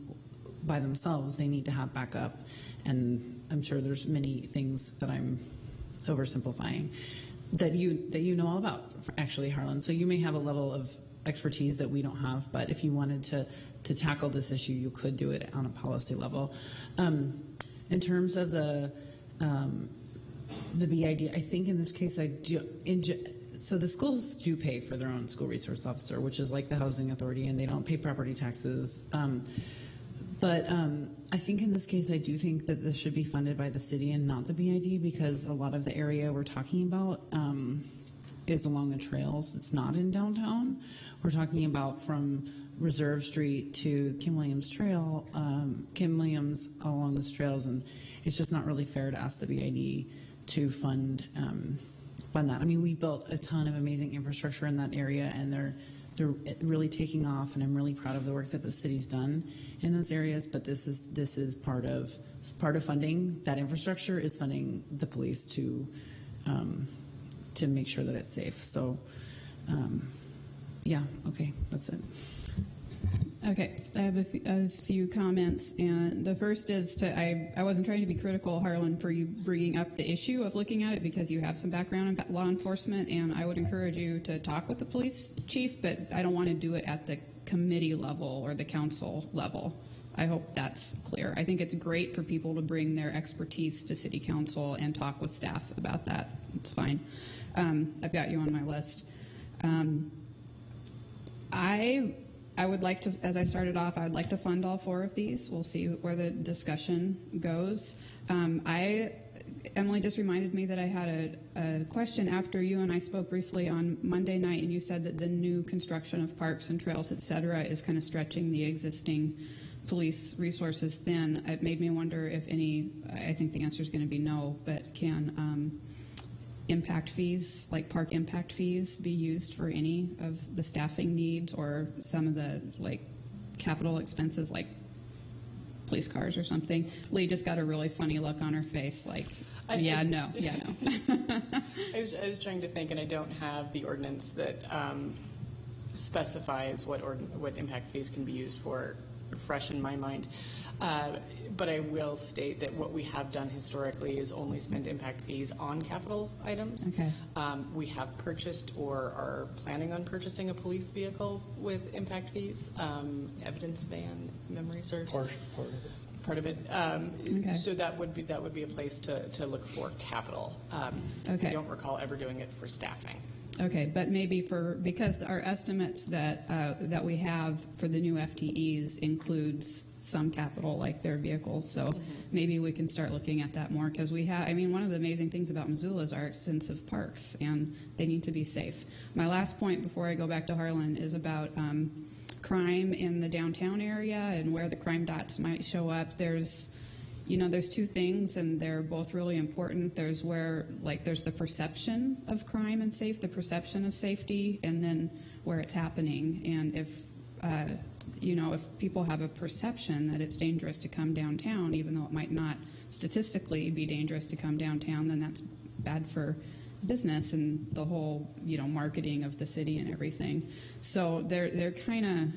by themselves. They need to have backup, and I'm sure there's many things that I'm oversimplifying that you know all about, actually, Harlan. So you may have a level of expertise that we don't have, but if you wanted to tackle this issue, you could do it on a policy level. In terms of the BID, I think in this case, so the schools do pay for their own school resource officer, which is like the housing authority, and they don't pay property taxes. But I think in this case, I do think that this should be funded by the city and not the BID, because a lot of the area we're talking about is along the trails. It's not in downtown. We're talking about from Reserve Street to Kim Williams Trail, Kim Williams along those trails, and it's just not really fair to ask the BID to fund that. I mean, we built a ton of amazing infrastructure in that area, and they're really taking off, and I'm really proud of the work that the city's done in those areas. But this is part of funding that infrastructure is funding the police to make sure that it's safe. So, okay, that's it. Okay, I have a few comments, and the first is I wasn't trying to be critical, Harlan, for you bringing up the issue of looking at it, because you have some background in law enforcement, and I would encourage you to talk with the police chief, but I don't want to do it at the committee level or the council level. I hope that's clear. I think it's great for people to bring their expertise to city council and talk with staff about that. It's fine. I've got you on my list. I would like to, as I started off, I would like to fund all 4 of these. We'll see where the discussion goes. Emily just reminded me that I had a question after you and I spoke briefly on Monday night, and you said that the new construction of parks and trails, et cetera, is kind of stretching the existing police resources thin. It made me wonder if I think the answer is going to be no, but can impact fees, like park impact fees, be used for any of the staffing needs or some of the capital expenses like police cars or something? Lee just got a really funny look on her face, no. I was trying to think, and I don't have the ordinance that specifies what impact fees can be used for fresh in my mind. But I will state that what we have done historically is only spend impact fees on capital items. Okay. We have purchased or are planning on purchasing a police vehicle with impact fees, evidence van, memory serves. Part of it. Okay. So that would be a place to look for capital. Okay. I don't recall ever doing it for staffing. Okay, but maybe because our estimates that we have for the new FTEs includes some capital, like their vehicles. So maybe we can start looking at that more, because we have. I mean, one of the amazing things about Missoula is our extensive parks, and they need to be safe. My last point before I go back to Harlan is about crime in the downtown area and where the crime dots might show up. There's two things, and they're both really important. There's there's the perception of crime and the perception of safety, and then where it's happening. And if people have a perception that it's dangerous to come downtown, even though it might not statistically be dangerous to come downtown, then that's bad for business and the whole, marketing of the city and everything. So they're kind of,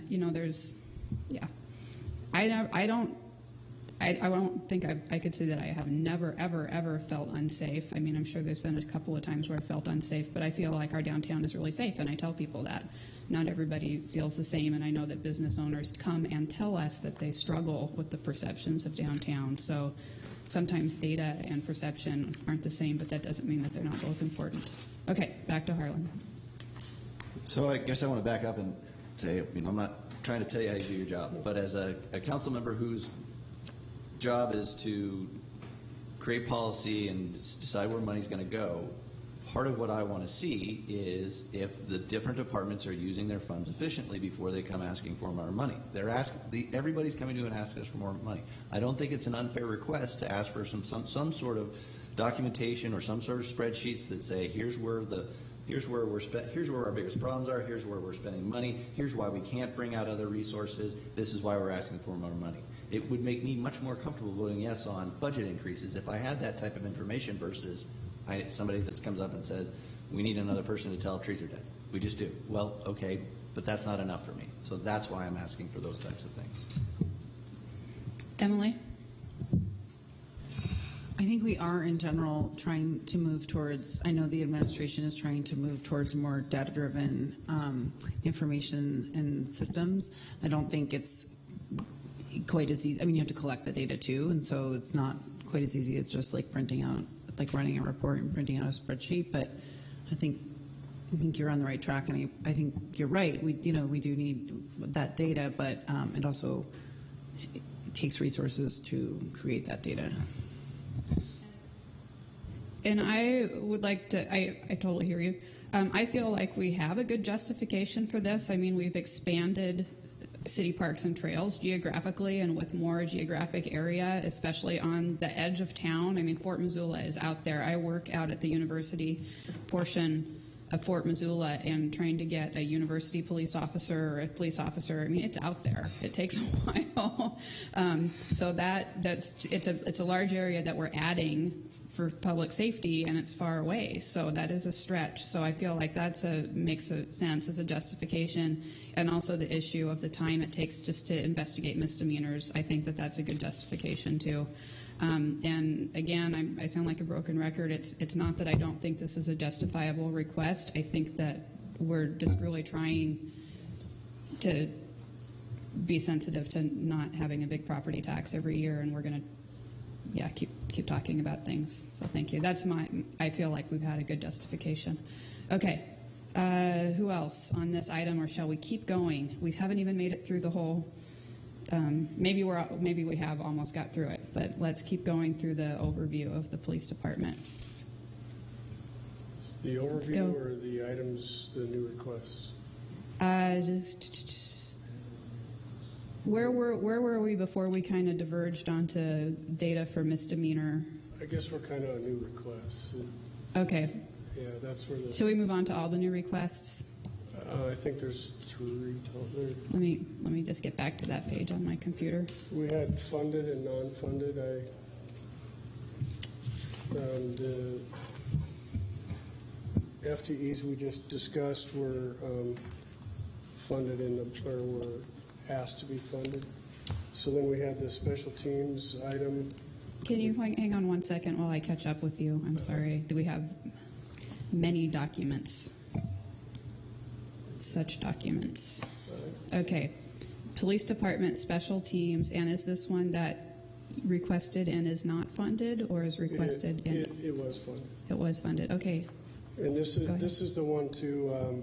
I don't think I could say that I have never, ever felt unsafe. I mean, I'm sure there's been a couple of times where I felt unsafe, but I feel like our downtown is really safe, and I tell people that. Not everybody feels the same, and I know that business owners come and tell us that they struggle with the perceptions of downtown. So sometimes data and perception aren't the same, but that doesn't mean that they're not both important. Okay, back to Harlan. So I guess I want to back up and say, I'm not trying to tell you how you do your job, but as a council member whose job is to create policy and decide where money's going to go, part of what I want to see is if the different departments are using their funds efficiently before they come asking for more money. Everybody's coming to and asking us for more money. I don't think it's an unfair request to ask for some sort of documentation or some sort of spreadsheets that say here's where our biggest problems are, here's where we're spending money, here's why we can't bring out other resources, this is why we're asking for more money. It would make me much more comfortable voting yes on budget increases if I had that type of information versus somebody that comes up and says, we need another person to tell if trees are dead. We just do. Well, okay, but that's not enough for me. So that's why I'm asking for those types of things. Emily? I think we are, in general, trying to move towards, I know the administration is trying to move towards more data-driven information and systems. I don't think it's quite as easy. I mean, you have to collect the data too, and so it's not quite as easy as just like printing out, like running a report and printing out a spreadsheet. But I think you're on the right track, and I think you're right. We do need that data, but it also takes resources to create that data. And I would like to, I totally hear you. I feel like we have a good justification for this. I mean, we've expanded city parks and trails geographically and with more geographic area, especially on the edge of town. I mean, Fort Missoula is out there. I work out at the university portion of Fort Missoula, and trying to get a university police officer or a police officer, I mean, it's out there. It takes a while. So it's a large area that we're adding for public safety, and it's far away, so that is a stretch. So I feel like makes sense as a justification, and also the issue of the time it takes just to investigate misdemeanors. I think that's a good justification too. And again, I sound like a broken record. It's not that I don't think this is a justifiable request. I think that we're just really trying to be sensitive to not having a big property tax every year, and we're going to keep talking about things. So thank you. I feel like we've had a good justification. Okay. Who else on this item, or shall we keep going? We haven't even made it through the whole. Maybe we have almost got through it, but let's keep going through the overview of the police department. The overview or the items, the new requests? Where were we before we kind of diverged onto data for misdemeanor? I guess we're kind of on new requests. Okay. Yeah, that's where the. Should we move on to all the new requests? I think there's 3 total. Let me just get back to that page on my computer. We had funded and non-funded. The FTEs we just discussed were funded were asked to be funded. So then we have the special teams item. Can you hang on one second while I catch up with you? I'm sorry. Do we have many documents? Such documents. Okay. Police Department special teams, and is this one that requested and is not funded, or is requested and it was funded? It was funded. Okay. And this is the one to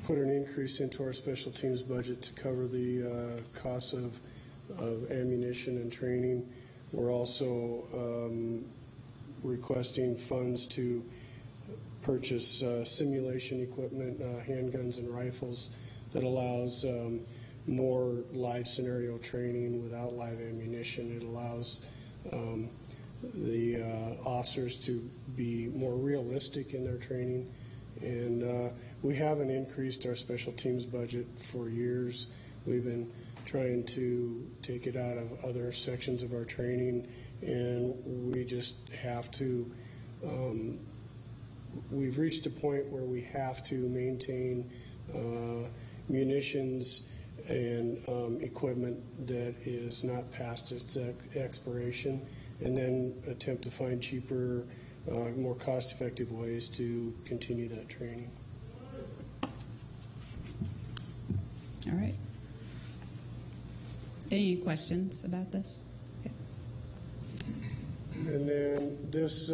put an increase into our special teams budget to cover the costs of ammunition and training. We're also requesting funds to purchase simulation equipment, handguns and rifles that allows more live scenario training without live ammunition. It allows the officers to be more realistic in their training. And we haven't increased our special teams budget for years. We've been trying to take it out of other sections of our training, and we just have to, we've reached a point where we have to maintain munitions and equipment that is not past its expiration, and then attempt to find cheaper, more cost-effective ways to continue that training. All right. Any questions about this? Okay. And then this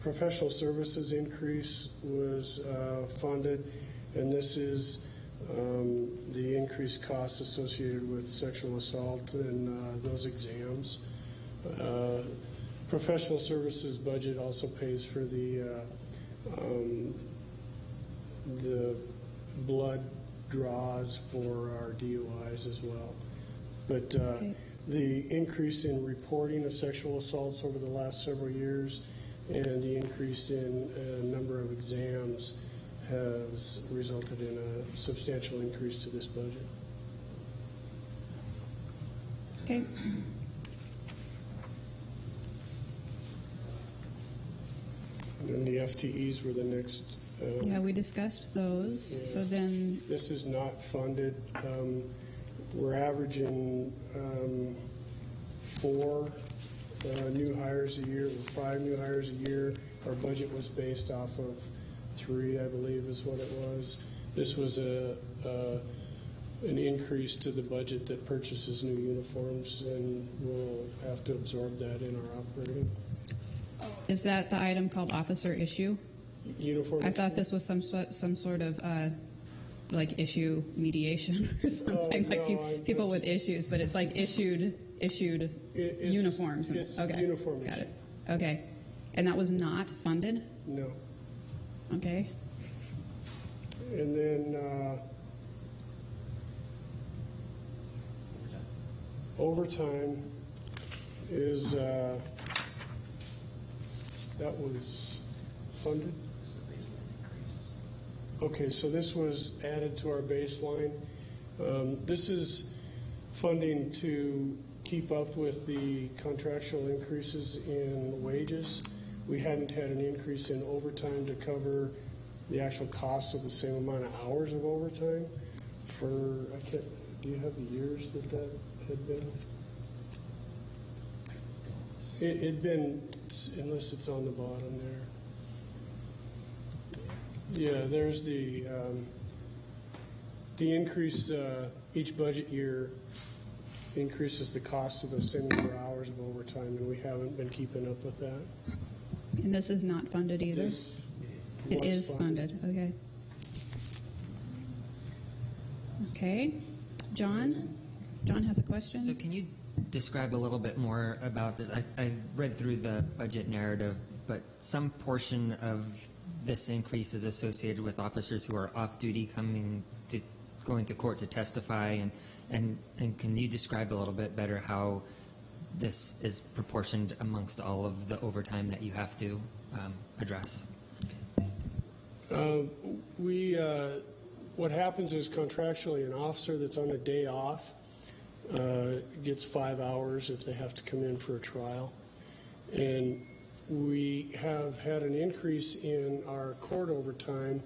professional services increase was funded, and this is the increased costs associated with sexual assault and those exams. Professional services budget also pays for the blood draws for our DUIs as well. But the increase in reporting of sexual assaults over the last several years and the increase in number of exams has resulted in a substantial increase to this budget. Okay. And then the FTEs were the next. Yeah, we discussed those. Yeah. So then, this is not funded. We're averaging 4 new hires a year, or 5 new hires a year. Our budget was based off of 3, I believe, is what it was. This was an increase to the budget that purchases new uniforms, and we'll have to absorb that in our operating. is that the item called officer issue? Uniform. I thought this was some sort of like issue mediation or something, like people with issues, but it's like issued uniforms. It's okay, uniform got issue. it. Okay, and that was not funded. No. Okay. And then overtime is that was funded. Okay, so this was added to our baseline. This is funding to keep up with the contractual increases in wages. We hadn't had an increase in overtime to cover the actual costs of the same amount of hours of overtime for, do you have the years that had been? It'd been, unless it's on the bottom there. Yeah, there's the increase each budget year increases the cost of the same number of hours of overtime, and we haven't been keeping up with that. And this is not funded either? It is funded. Okay. Okay. John? John has a question? So can you describe a little bit more about this? I read through the budget narrative, but some portion of this increase is associated with officers who are off duty going to court to testify, and can you describe a little bit better how this is proportioned amongst all of the overtime that you have to address? What happens is contractually an officer that's on a day off gets 5 hours if they have to come in for a trial. And we have had an increase in our court overtime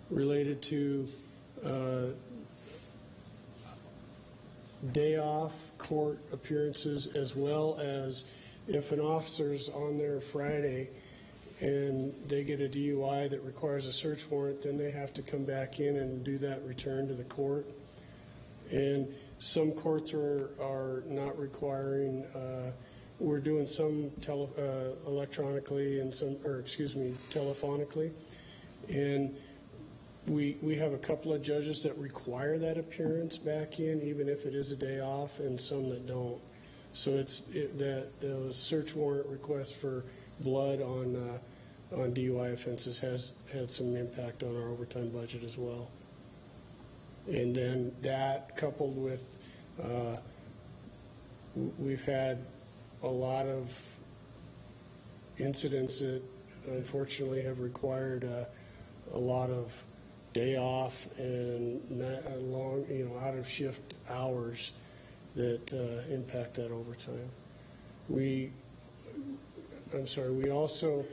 related to day off court appearances, as well as if an officer's on there Friday and they get a DUI that requires a search warrant, then they have to come back in and do that return to the court. And some courts are not requiring, we're doing some electronically and some, or excuse me, telephonically. And we have a couple of judges that require that appearance back in, even if it is a day off, and some that don't. So those search warrant requests for blood on DUI offenses has had some impact on our overtime budget as well. And then that coupled with, we've had a lot of incidents that unfortunately have required a lot of day off and long, out of shift hours that impact that overtime. We also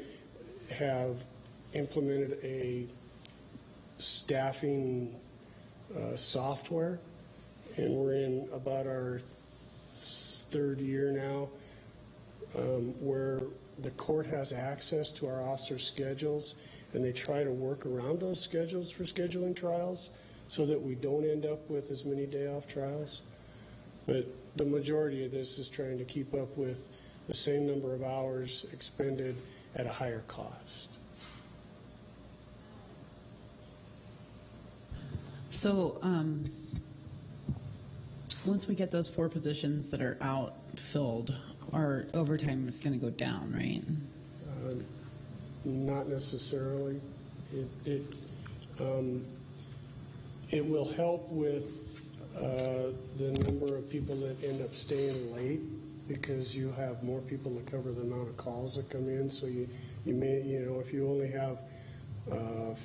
have implemented a staffing software, and we're in about our third year now, where the court has access to our officers' schedules, and they try to work around those schedules for scheduling trials so that we don't end up with as many day-off trials. But the majority of this is trying to keep up with the same number of hours expended at a higher cost. So once we get those 4 positions that are out filled, our overtime is going to go down, right? Not necessarily. It will help with the number of people that end up staying late, because you have more people to cover the amount of calls that come in. So you may, if you only have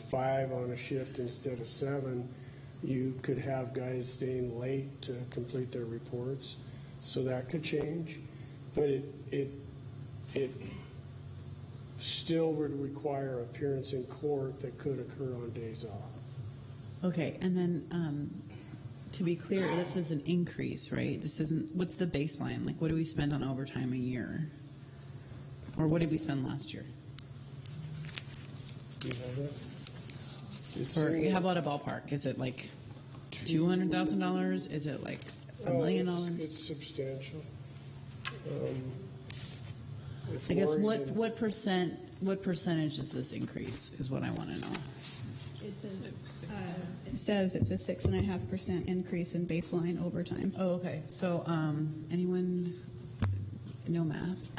5 on a shift instead of 7, you could have guys staying late to complete their reports. So that could change, but it still would require appearance in court that could occur on days off. Okay, and then to be clear, this is an increase, right? This isn't, what's the baseline? Like, what do we spend on overtime a year? Or what did we spend last year? Do you have that? Or how about a ballpark? Is it like $200,000? Is it like $1 million? It's substantial. I guess what percentage is this increase is what I want to know. It says it's a 6.5% increase in baseline overtime. Oh, okay. So anyone know math?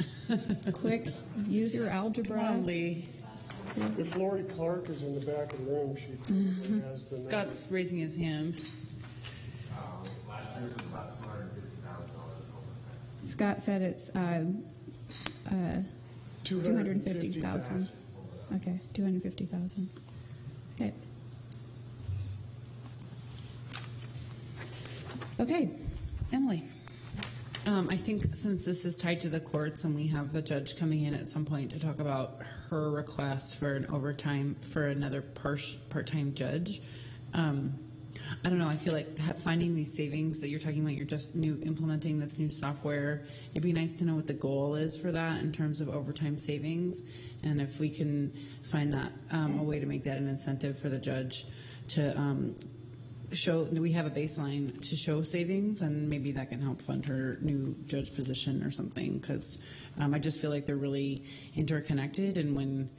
Quick, use your algebra. Probably. If Lori Clark is in the back of the room, she probably has the Scott's raising his hand. Last year was about $250,000 Scott said it's 250,000. Okay, 250,000. Okay. Okay, Emily. I think since this is tied to the courts and we have the judge coming in at some point to talk about her request for an overtime for another part-time judge, I don't know. I feel like finding these savings that you're talking about, you're just implementing this new software. It'd be nice to know what the goal is for that in terms of overtime savings, and if we can find that a way to make that an incentive for the judge to show that we have a baseline to show savings, and maybe that can help fund her new judge position or something. Because I just feel like they're really interconnected, and when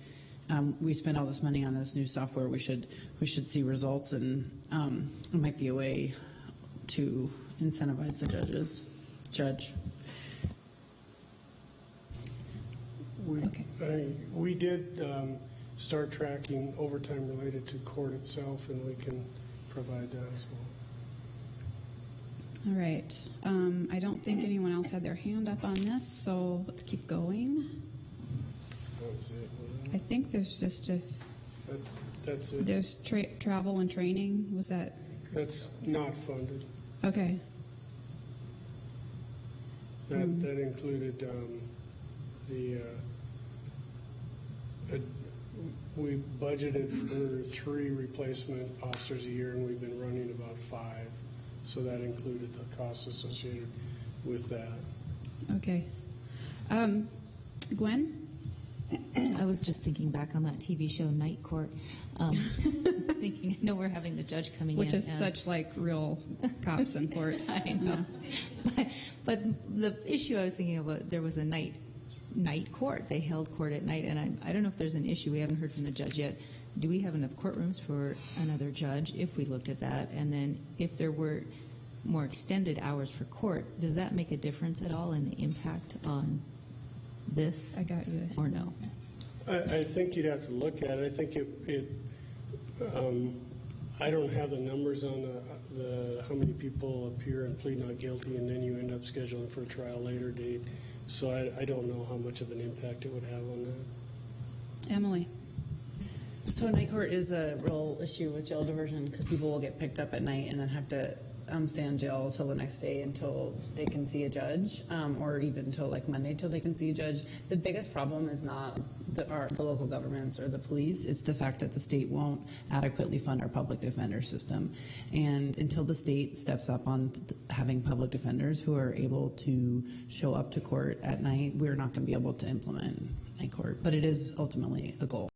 we spend all this money on this new software, we should see results, and it might be a way to incentivize the judge. We did start tracking overtime related to court itself, and we can provide that as well. All right. I don't think anyone else had their hand up on this, so let's keep going. That was it. I think there's just a. That's it. There's travel and training. Was that? That's not funded. Okay. That included we budgeted for 3 replacement officers a year, and we've been running about 5. So that included the costs associated with that. Okay. Gwen? I was just thinking back on that TV show Night Court, thinking, I know we're having the judge coming in. Which is such like real cops and courts. I know. But the issue I was thinking about, there was a night court. They held court at night, and I don't know if there's an issue. We haven't heard from the judge yet. Do we have enough courtrooms for another judge if we looked at that? And then if there were more extended hours for court, does that make a difference at all in the impact on this? I got you. Or no? I think you'd have to look at it. I think I don't have the numbers on the how many people appear and plead not guilty, and then you end up scheduling for a trial later date. So I don't know how much of an impact it would have on that. Emily? So night court is a real issue with jail diversion because people will get picked up at night and then have to stay in jail until the next day until they can see a judge, or even until like Monday until they can see a judge. The biggest problem is not the local governments or the police. It's the fact that the state won't adequately fund our public defender system. And until the state steps up on having public defenders who are able to show up to court at night, we're not going to be able to implement night court. But it is ultimately a goal.